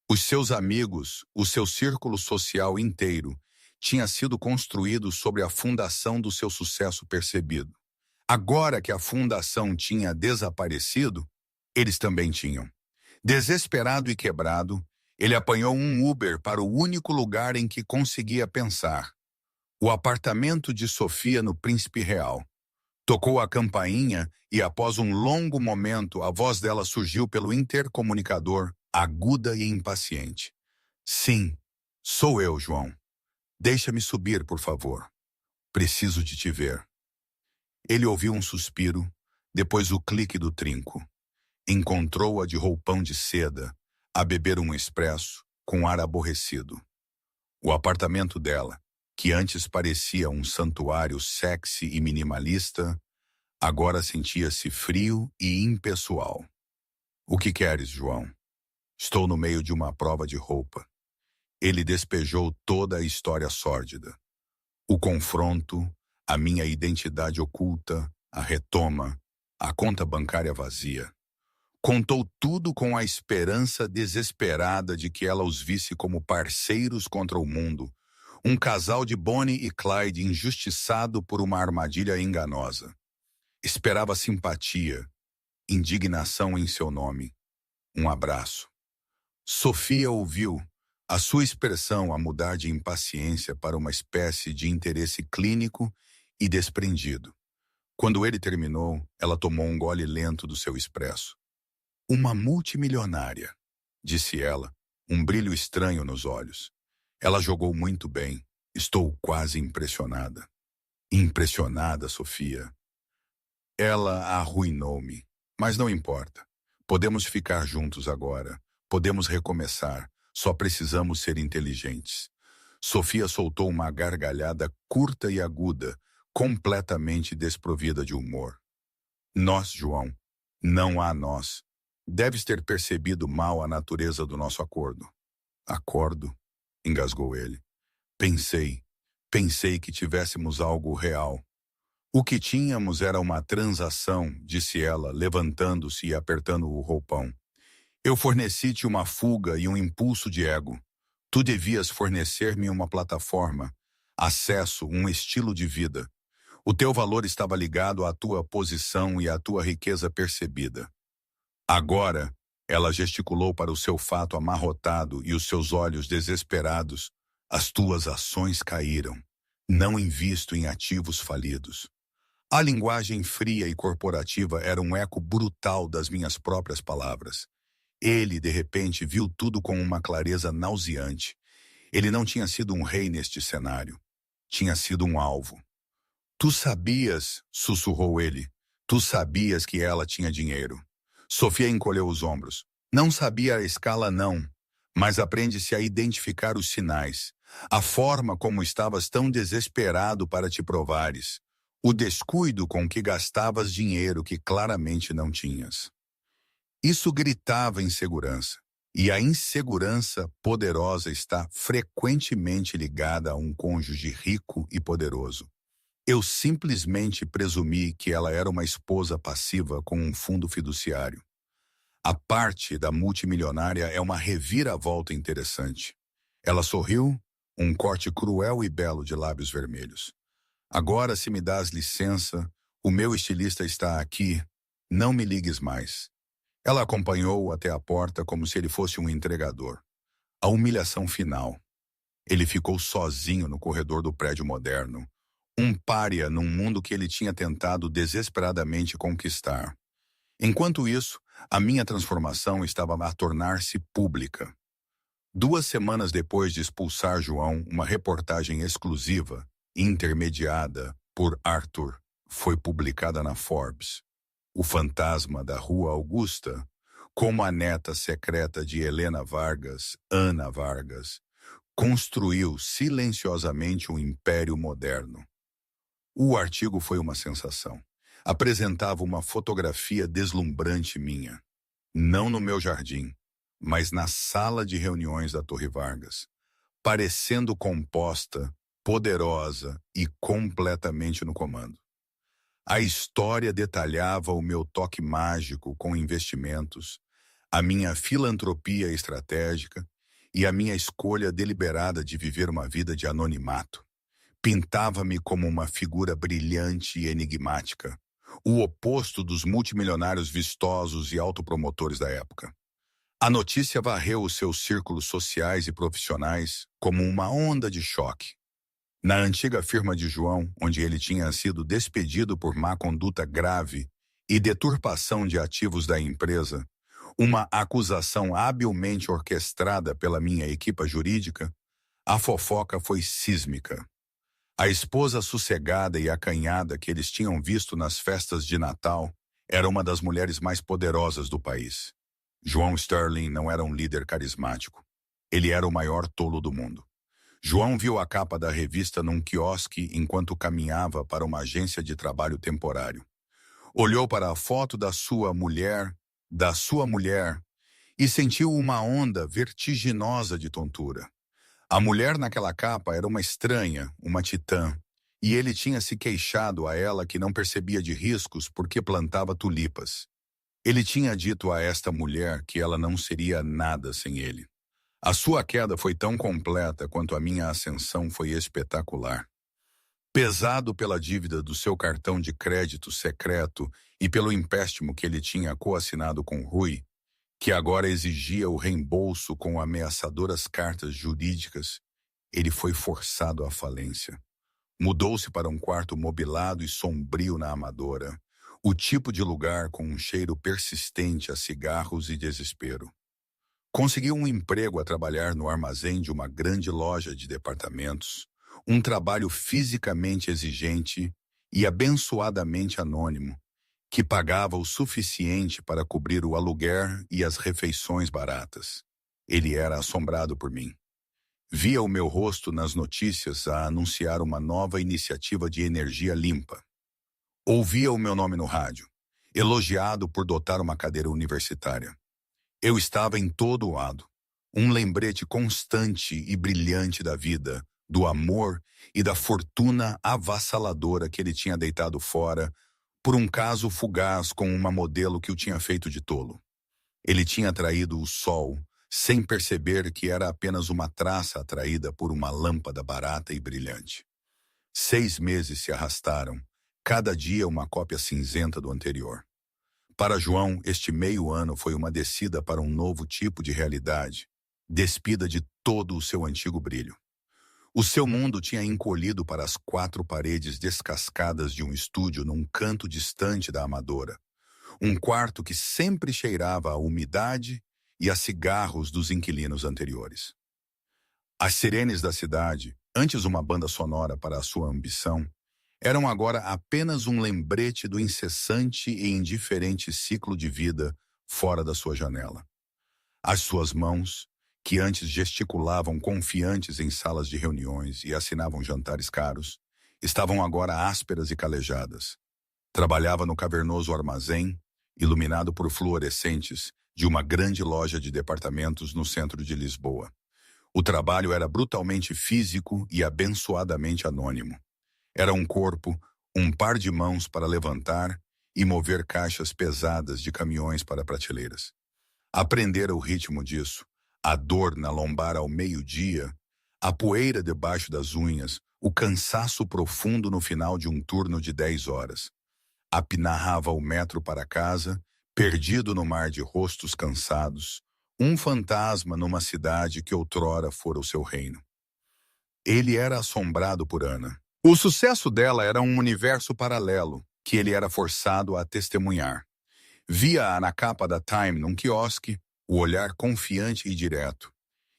Os seus amigos, o seu círculo social inteiro, tinha sido construído sobre a fundação do seu sucesso percebido. Agora que a fundação tinha desaparecido, eles também tinham. Desesperado e quebrado, ele apanhou um Uber para o único lugar em que conseguia pensar. O apartamento de Sofia no Príncipe Real. Tocou a campainha e, após um longo momento, a voz dela surgiu pelo intercomunicador, aguda e impaciente. Sim, sou eu, João. Deixa-me subir, por favor. Preciso de te ver. Ele ouviu um suspiro, depois o clique do trinco. Encontrou-a de roupão de seda, a beber um expresso, com ar aborrecido. O apartamento dela, que antes parecia um santuário sexy e minimalista, agora sentia-se frio e impessoal. O que queres, João? Estou no meio de uma prova de roupa. Ele despejou toda a história sórdida. O confronto, a minha identidade oculta, a retoma, a conta bancária vazia. Contou tudo com a esperança desesperada de que ela os visse como parceiros contra o mundo, um casal de Bonnie e Clyde injustiçado por uma armadilha enganosa. Esperava simpatia, indignação em seu nome, um abraço. Sofia ouviu, a sua expressão a mudar de impaciência para uma espécie de interesse clínico e desprendido. Quando ele terminou, ela tomou um gole lento do seu expresso. Uma multimilionária, disse ela, um brilho estranho nos olhos. Ela jogou muito bem. Estou quase impressionada. Impressionada, Sofia. Ela arruinou-me. Mas não importa. Podemos ficar juntos agora. Podemos recomeçar. Só precisamos ser inteligentes. Sofia soltou uma gargalhada curta e aguda, completamente desprovida de humor. Nós, João. Não há nós. Deves ter percebido mal a natureza do nosso acordo. Acordo? Engasgou ele. Pensei que tivéssemos algo real. O que tínhamos era uma transação, disse ela, levantando-se e apertando o roupão. Eu forneci-te uma fuga e um impulso de ego. Tu devias fornecer-me uma plataforma, acesso, um estilo de vida. O teu valor estava ligado à tua posição e à tua riqueza percebida. Agora, ela gesticulou para o seu fato amarrotado e os seus olhos desesperados. As tuas ações caíram. Não invisto em ativos falidos. A linguagem fria e corporativa era um eco brutal das minhas próprias palavras. Ele, de repente, viu tudo com uma clareza nauseante. Ele não tinha sido um rei neste cenário. Tinha sido um alvo. Tu sabias, sussurrou ele. Tu sabias que ela tinha dinheiro. Sofia encolheu os ombros. Não sabia a escala, não. Mas aprende-se a identificar os sinais. A forma como estavas tão desesperado para te provares. O descuido com que gastavas dinheiro que claramente não tinhas. Isso gritava insegurança. E a insegurança poderosa está frequentemente ligada a um cônjuge rico e poderoso. Eu simplesmente presumi que ela era uma esposa passiva com um fundo fiduciário. A parte da multimilionária é uma reviravolta interessante. Ela sorriu, um corte cruel e belo de lábios vermelhos. Agora, se me dás licença, o meu estilista está aqui. Não me ligues mais. Ela acompanhou-o até a porta como se ele fosse um entregador. A humilhação final. Ele ficou sozinho no corredor do prédio moderno. Um pária num mundo que ele tinha tentado desesperadamente conquistar. Enquanto isso, a minha transformação estava a tornar-se pública. 2 semanas depois de expulsar João, uma reportagem exclusiva, intermediada por Arthur, foi publicada na Forbes. O fantasma da Rua Augusta, como a neta secreta de Helena Vargas, Ana Vargas, construiu silenciosamente um império moderno. O artigo foi uma sensação. Apresentava uma fotografia deslumbrante minha. Não no meu jardim, mas na sala de reuniões da Torre Vargas. Parecendo composta, poderosa e completamente no comando. A história detalhava o meu toque mágico com investimentos, a minha filantropia estratégica e a minha escolha deliberada de viver uma vida de anonimato. Pintava-me como uma figura brilhante e enigmática, o oposto dos multimilionários vistosos e autopromotores da época. A notícia varreu os seus círculos sociais e profissionais como uma onda de choque. Na antiga firma de João, onde ele tinha sido despedido por má conduta grave e deturpação de ativos da empresa, uma acusação habilmente orquestrada pela minha equipa jurídica, a fofoca foi sísmica. A esposa sossegada e acanhada que eles tinham visto nas festas de Natal era uma das mulheres mais poderosas do país. João Sterling não era um líder carismático. Ele era o maior tolo do mundo. João viu a capa da revista num quiosque enquanto caminhava para uma agência de trabalho temporário. Olhou para a foto da sua mulher, e sentiu uma onda vertiginosa de tontura. A mulher naquela capa era uma estranha, uma titã, e ele tinha se queixado a ela que não percebia de riscos porque plantava tulipas. Ele tinha dito a esta mulher que ela não seria nada sem ele. A sua queda foi tão completa quanto a minha ascensão foi espetacular. Pesado pela dívida do seu cartão de crédito secreto e pelo empréstimo que ele tinha coassinado com Rui, que agora exigia o reembolso com ameaçadoras cartas jurídicas, ele foi forçado à falência. Mudou-se para um quarto mobilado e sombrio na Amadora, o tipo de lugar com um cheiro persistente a cigarros e desespero. Conseguiu um emprego a trabalhar no armazém de uma grande loja de departamentos, um trabalho fisicamente exigente e abençoadamente anônimo, que pagava o suficiente para cobrir o aluguer e as refeições baratas. Ele era assombrado por mim. Via o meu rosto nas notícias a anunciar uma nova iniciativa de energia limpa. Ouvia o meu nome no rádio, elogiado por dotar uma cadeira universitária. Eu estava em todo lado, um lembrete constante e brilhante da vida, do amor e da fortuna avassaladora que ele tinha deitado fora por um caso fugaz com uma modelo que o tinha feito de tolo. Ele tinha atraído o sol, sem perceber que era apenas uma traça atraída por uma lâmpada barata e brilhante. 6 meses se arrastaram, cada dia uma cópia cinzenta do anterior. Para João, este meio ano foi uma descida para um novo tipo de realidade, despida de todo o seu antigo brilho. O seu mundo tinha encolhido para as 4 paredes descascadas de um estúdio num canto distante da Amadora, um quarto que sempre cheirava a umidade e a cigarros dos inquilinos anteriores. As sirenes da cidade, antes uma banda sonora para a sua ambição, eram agora apenas um lembrete do incessante e indiferente ciclo de vida fora da sua janela. As suas mãos, que antes gesticulavam confiantes em salas de reuniões e assinavam jantares caros, estavam agora ásperas e calejadas. Trabalhava no cavernoso armazém, iluminado por fluorescentes, de uma grande loja de departamentos no centro de Lisboa. O trabalho era brutalmente físico e abençoadamente anônimo. Era um corpo, um par de mãos para levantar e mover caixas pesadas de caminhões para prateleiras. Aprendera o ritmo disso, a dor na lombar ao meio-dia, a poeira debaixo das unhas, o cansaço profundo no final de um turno de 10 horas. Apinarrava o metro para casa, perdido no mar de rostos cansados, um fantasma numa cidade que outrora fora o seu reino. Ele era assombrado por Ana. O sucesso dela era um universo paralelo que ele era forçado a testemunhar. Via-a na capa da Time num quiosque, o olhar confiante e direto,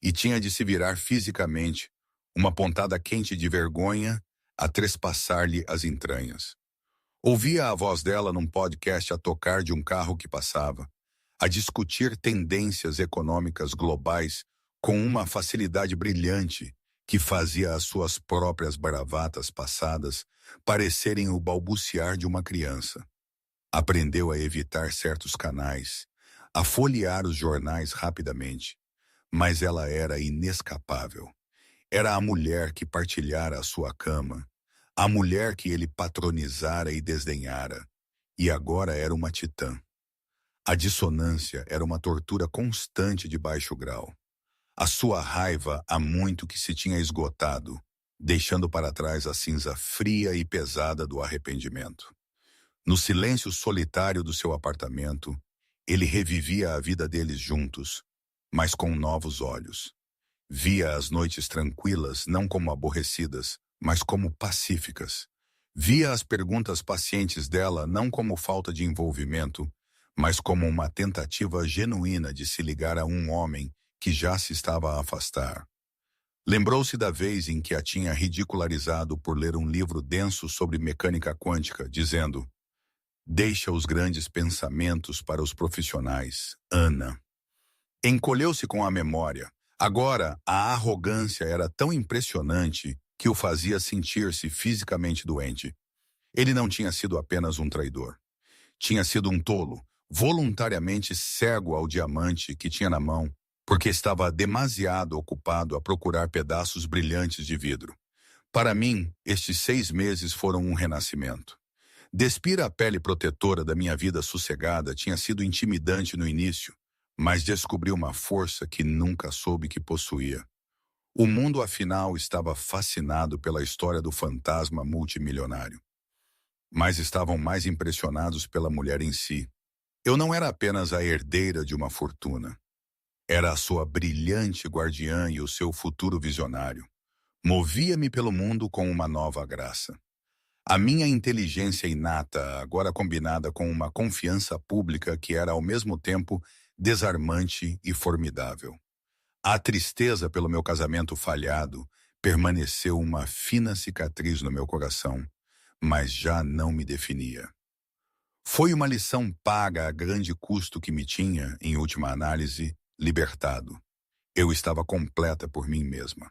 e tinha de se virar fisicamente, uma pontada quente de vergonha a trespassar-lhe as entranhas. Ouvia a voz dela num podcast a tocar de um carro que passava, a discutir tendências econômicas globais com uma facilidade brilhante que fazia as suas próprias bravatas passadas parecerem o balbuciar de uma criança. Aprendeu a evitar certos canais, a folhear os jornais rapidamente, mas ela era inescapável. Era a mulher que partilhara a sua cama, a mulher que ele patronizara e desdenhara, e agora era uma titã. A dissonância era uma tortura constante de baixo grau. A sua raiva há muito que se tinha esgotado, deixando para trás a cinza fria e pesada do arrependimento. No silêncio solitário do seu apartamento, ele revivia a vida deles juntos, mas com novos olhos. Via as noites tranquilas não como aborrecidas, mas como pacíficas. Via as perguntas pacientes dela não como falta de envolvimento, mas como uma tentativa genuína de se ligar a um homem que já se estava a afastar. Lembrou-se da vez em que a tinha ridicularizado por ler um livro denso sobre mecânica quântica, dizendo: "Deixa os grandes pensamentos para os profissionais, Ana." Encolheu-se com a memória. Agora, a arrogância era tão impressionante que o fazia sentir-se fisicamente doente. Ele não tinha sido apenas um traidor. Tinha sido um tolo, voluntariamente cego ao diamante que tinha na mão, porque estava demasiado ocupado a procurar pedaços brilhantes de vidro. Para mim, estes 6 meses foram um renascimento. Despir a pele protetora da minha vida sossegada tinha sido intimidante no início, mas descobri uma força que nunca soube que possuía. O mundo, afinal, estava fascinado pela história do fantasma multimilionário. Mas estavam mais impressionados pela mulher em si. Eu não era apenas a herdeira de uma fortuna. Era a sua brilhante guardiã e o seu futuro visionário. Movia-me pelo mundo com uma nova graça. A minha inteligência inata, agora combinada com uma confiança pública que era ao mesmo tempo desarmante e formidável. A tristeza pelo meu casamento falhado permaneceu uma fina cicatriz no meu coração, mas já não me definia. Foi uma lição paga a grande custo que me tinha, em última análise, libertado. Eu estava completa por mim mesma.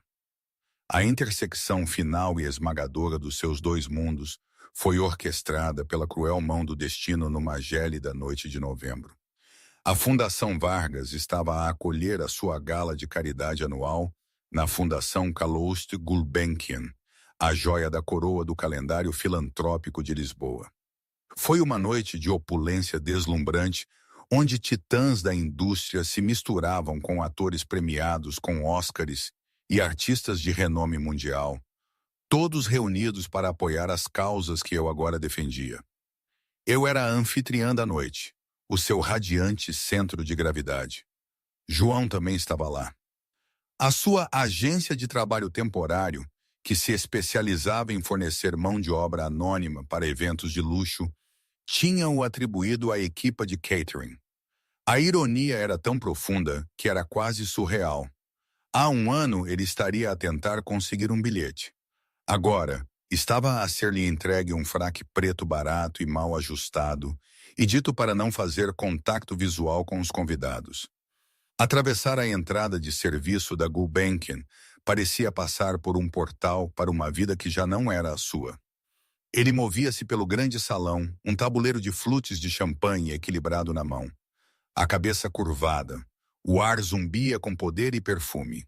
A intersecção final e esmagadora dos seus dois mundos foi orquestrada pela cruel mão do destino numa gélida noite de novembro. A Fundação Vargas estava a acolher a sua gala de caridade anual na Fundação Calouste Gulbenkian, a joia da coroa do calendário filantrópico de Lisboa. Foi uma noite de opulência deslumbrante, onde titãs da indústria se misturavam com atores premiados com Oscars e artistas de renome mundial, todos reunidos para apoiar as causas que eu agora defendia. Eu era a anfitriã da noite, o seu radiante centro de gravidade. João também estava lá. A sua agência de trabalho temporário, que se especializava em fornecer mão de obra anônima para eventos de luxo, tinha-o atribuído à equipa de catering. A ironia era tão profunda que era quase surreal. Há um ano ele estaria a tentar conseguir um bilhete. Agora, Estava a ser-lhe entregue um fraque preto barato e mal ajustado, e dito para não fazer contato visual com os convidados. Atravessar a entrada de serviço da Gulbenkian parecia passar por um portal para uma vida que já não era a sua. Ele movia-se pelo grande salão, um tabuleiro de flutes de champanhe equilibrado na mão. A cabeça curvada, o ar zumbia com poder e perfume.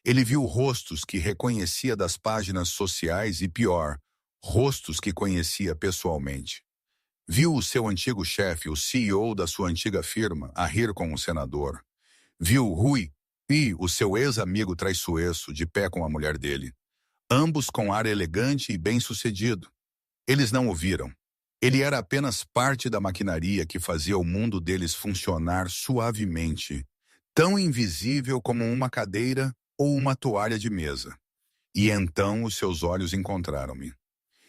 Ele viu rostos que reconhecia das páginas sociais e, pior, rostos que conhecia pessoalmente. Viu o seu antigo chefe, o CEO da sua antiga firma, a rir com o senador. Viu Rui e o seu ex-amigo traiçoeiro de pé com a mulher dele. Ambos com ar elegante e bem-sucedido. Eles não o viram. Ele era apenas parte da maquinaria que fazia o mundo deles funcionar suavemente, tão invisível como uma cadeira ou uma toalha de mesa. E então os seus olhos encontraram-me.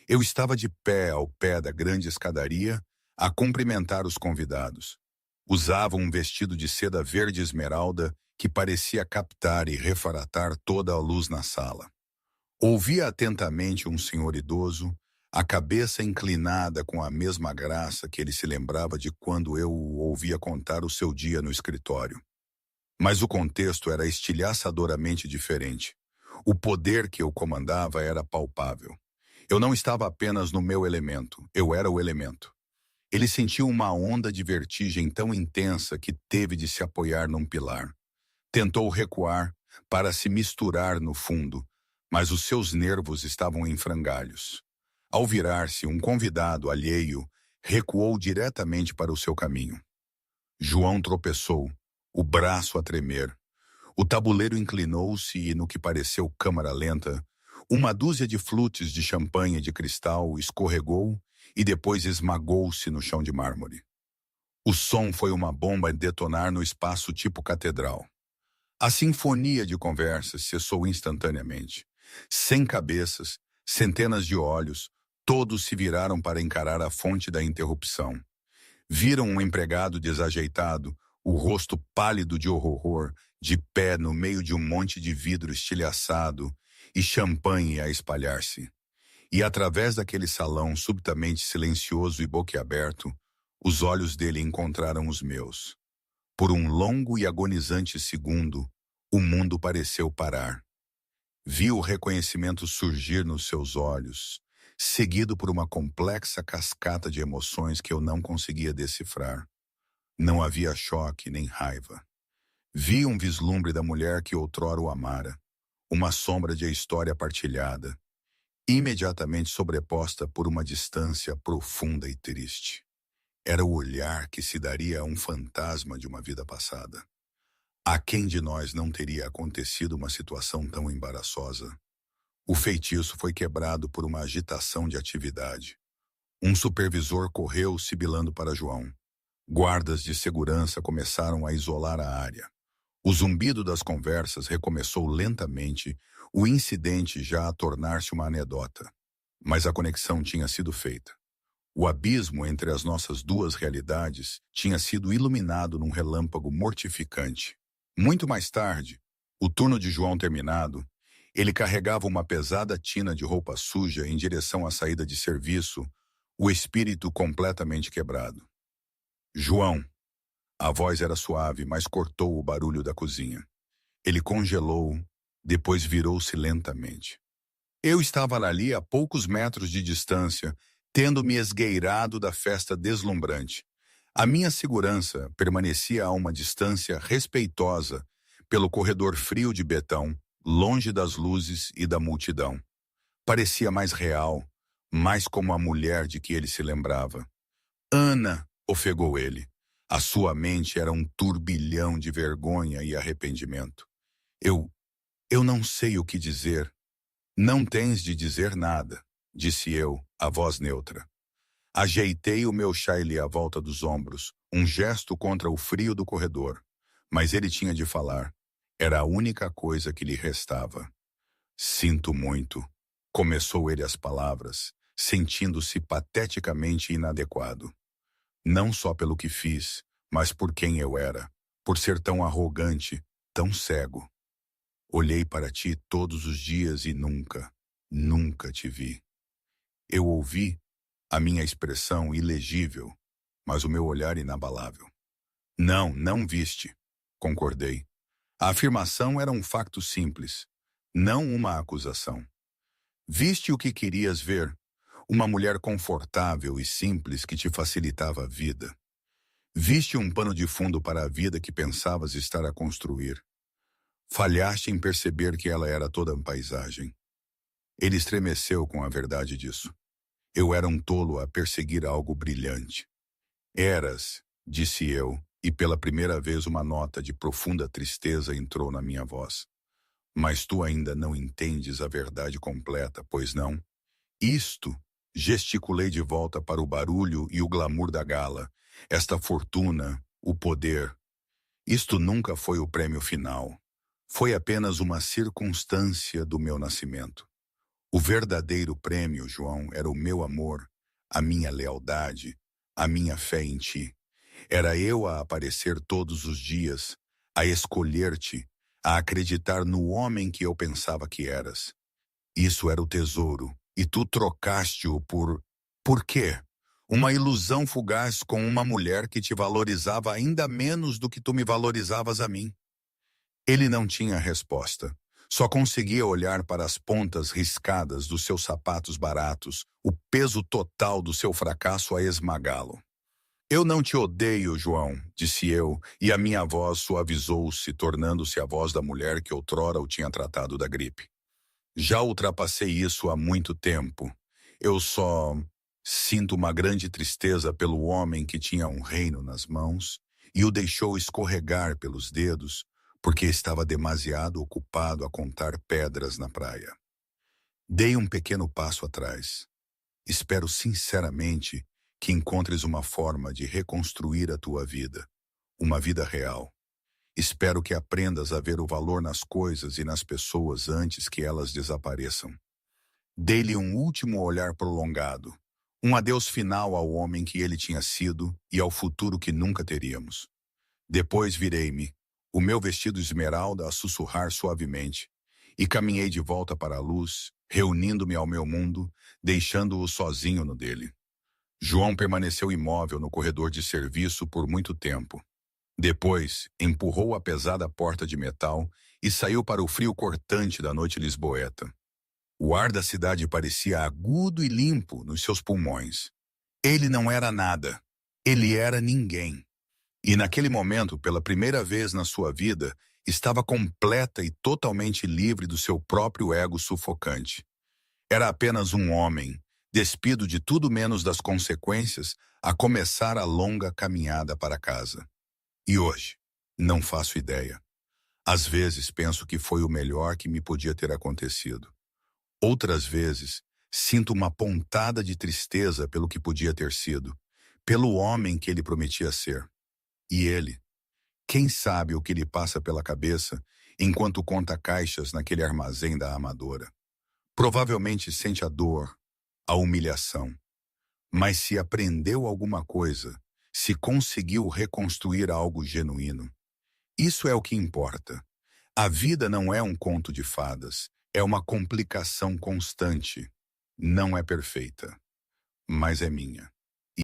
Eu estava de pé ao pé da grande escadaria, a cumprimentar os convidados. Usava um vestido de seda verde esmeralda que parecia captar e refratar toda a luz na sala. Ouvia atentamente um senhor idoso, a cabeça inclinada com a mesma graça que ele se lembrava de quando eu o ouvia contar o seu dia no escritório. Mas o contexto era estilhaçadoramente diferente. O poder que eu comandava era palpável. Eu não estava apenas no meu elemento, eu era o elemento. Ele sentiu uma onda de vertigem tão intensa que teve de se apoiar num pilar. Tentou recuar para se misturar no fundo, mas os seus nervos estavam em frangalhos. Ao virar-se, um convidado alheio recuou diretamente para o seu caminho. João tropeçou, o braço a tremer. O tabuleiro inclinou-se e, no que pareceu câmara lenta, uma dúzia de flutes de champanhe de cristal escorregou e depois esmagou-se no chão de mármore. O som foi uma bomba a detonar no espaço tipo catedral. A sinfonia de conversas cessou instantaneamente. 100 cabeças, centenas de olhos, todos se viraram para encarar a fonte da interrupção. Viram um empregado desajeitado, o rosto pálido de horror, de pé no meio de um monte de vidro estilhaçado e champanhe a espalhar-se. E através daquele salão subitamente silencioso e boquiaberto, os olhos dele encontraram os meus. Por um longo e agonizante segundo, o mundo pareceu parar. Vi o reconhecimento surgir nos seus olhos, seguido por uma complexa cascata de emoções que eu não conseguia decifrar. Não havia choque nem raiva. Vi um vislumbre da mulher que outrora o amara, uma sombra de história partilhada, imediatamente sobreposta por uma distância profunda e triste. Era o olhar que se daria a um fantasma de uma vida passada. A quem de nós não teria acontecido uma situação tão embaraçosa? O feitiço foi quebrado por uma agitação de atividade. Um supervisor correu sibilando para João. Guardas de segurança começaram a isolar a área. O zumbido das conversas recomeçou lentamente, o incidente já a tornar-se uma anedota. Mas a conexão tinha sido feita. O abismo entre as nossas duas realidades tinha sido iluminado num relâmpago mortificante. Muito mais tarde, o turno de João terminado, ele carregava uma pesada tina de roupa suja em direção à saída de serviço, o espírito completamente quebrado. João. A voz era suave, mas cortou o barulho da cozinha. Ele congelou, depois virou-se lentamente. Eu estava ali a poucos metros de distância, tendo me esgueirado da festa deslumbrante. A minha segurança permanecia a uma distância respeitosa pelo corredor frio de betão, longe das luzes e da multidão. Parecia mais real, mais como a mulher de que ele se lembrava. Ana, ofegou ele. A sua mente era um turbilhão de vergonha e arrependimento. Eu não sei o que dizer. Não tens de dizer nada, disse eu, a voz neutra. Ajeitei o meu chale à volta dos ombros, um gesto contra o frio do corredor. Mas ele tinha de falar. Era a única coisa que lhe restava. Sinto muito, começou ele as palavras, sentindo-se pateticamente inadequado. Não só pelo que fiz, mas por quem eu era, por ser tão arrogante, tão cego. Olhei para ti todos os dias e nunca te vi. Eu ouvi a minha expressão ilegível, mas o meu olhar inabalável. Não, não viste, concordei. A afirmação era um facto simples, não uma acusação. Viste o que querias ver, uma mulher confortável e simples que te facilitava a vida. Viste um pano de fundo para a vida que pensavas estar a construir. Falhaste em perceber que ela era toda paisagem. Ele estremeceu com a verdade disso. Eu era um tolo a perseguir algo brilhante. Eras, disse eu, e pela primeira vez uma nota de profunda tristeza entrou na minha voz. Mas tu ainda não entendes a verdade completa, pois não? Isto, gesticulei de volta para o barulho e o glamour da gala, esta fortuna, o poder. Isto nunca foi o prêmio final. Foi apenas uma circunstância do meu nascimento. O verdadeiro prêmio, João, era o meu amor, a minha lealdade, a minha fé em ti. Era eu a aparecer todos os dias, a escolher-te, a acreditar no homem que eu pensava que eras. Isso era o tesouro, e tu trocaste-o por... Por quê? Uma ilusão fugaz com uma mulher que te valorizava ainda menos do que tu me valorizavas a mim. Ele não tinha resposta. Só conseguia olhar para as pontas riscadas dos seus sapatos baratos, o peso total do seu fracasso a esmagá-lo. Eu não te odeio, João, disse eu, e a minha voz suavizou-se, tornando-se a voz da mulher que outrora o tinha tratado da gripe. Já ultrapassei isso há muito tempo. Eu só sinto uma grande tristeza pelo homem que tinha um reino nas mãos e o deixou escorregar pelos dedos porque estava demasiado ocupado a contar pedras na praia. Dei um pequeno passo atrás. Espero sinceramente que encontres uma forma de reconstruir a tua vida, uma vida real. Espero que aprendas a ver o valor nas coisas e nas pessoas antes que elas desapareçam. Dei-lhe um último olhar prolongado, um adeus final ao homem que ele tinha sido e ao futuro que nunca teríamos. Depois virei-me, o meu vestido esmeralda a sussurrar suavemente, e caminhei de volta para a luz, reunindo-me ao meu mundo, deixando-o sozinho no dele. João permaneceu imóvel no corredor de serviço por muito tempo. Depois, empurrou a pesada porta de metal e saiu para o frio cortante da noite lisboeta. O ar da cidade parecia agudo e limpo nos seus pulmões. Ele não era nada. Ele era ninguém. E naquele momento, pela primeira vez na sua vida, estava completa e totalmente livre do seu próprio ego sufocante. Era apenas um homem, despido de tudo menos das consequências, a começar a longa caminhada para casa. E hoje? Não faço ideia. Às vezes penso que foi o melhor que me podia ter acontecido. Outras vezes, sinto uma pontada de tristeza pelo que podia ter sido, pelo homem que ele prometia ser. E ele? Quem sabe o que lhe passa pela cabeça enquanto conta caixas naquele armazém da amadora? Provavelmente sente a dor, a humilhação. Mas se aprendeu alguma coisa, se conseguiu reconstruir algo genuíno, isso é o que importa. A vida não é um conto de fadas, é uma complicação constante. Não é perfeita, mas é minha.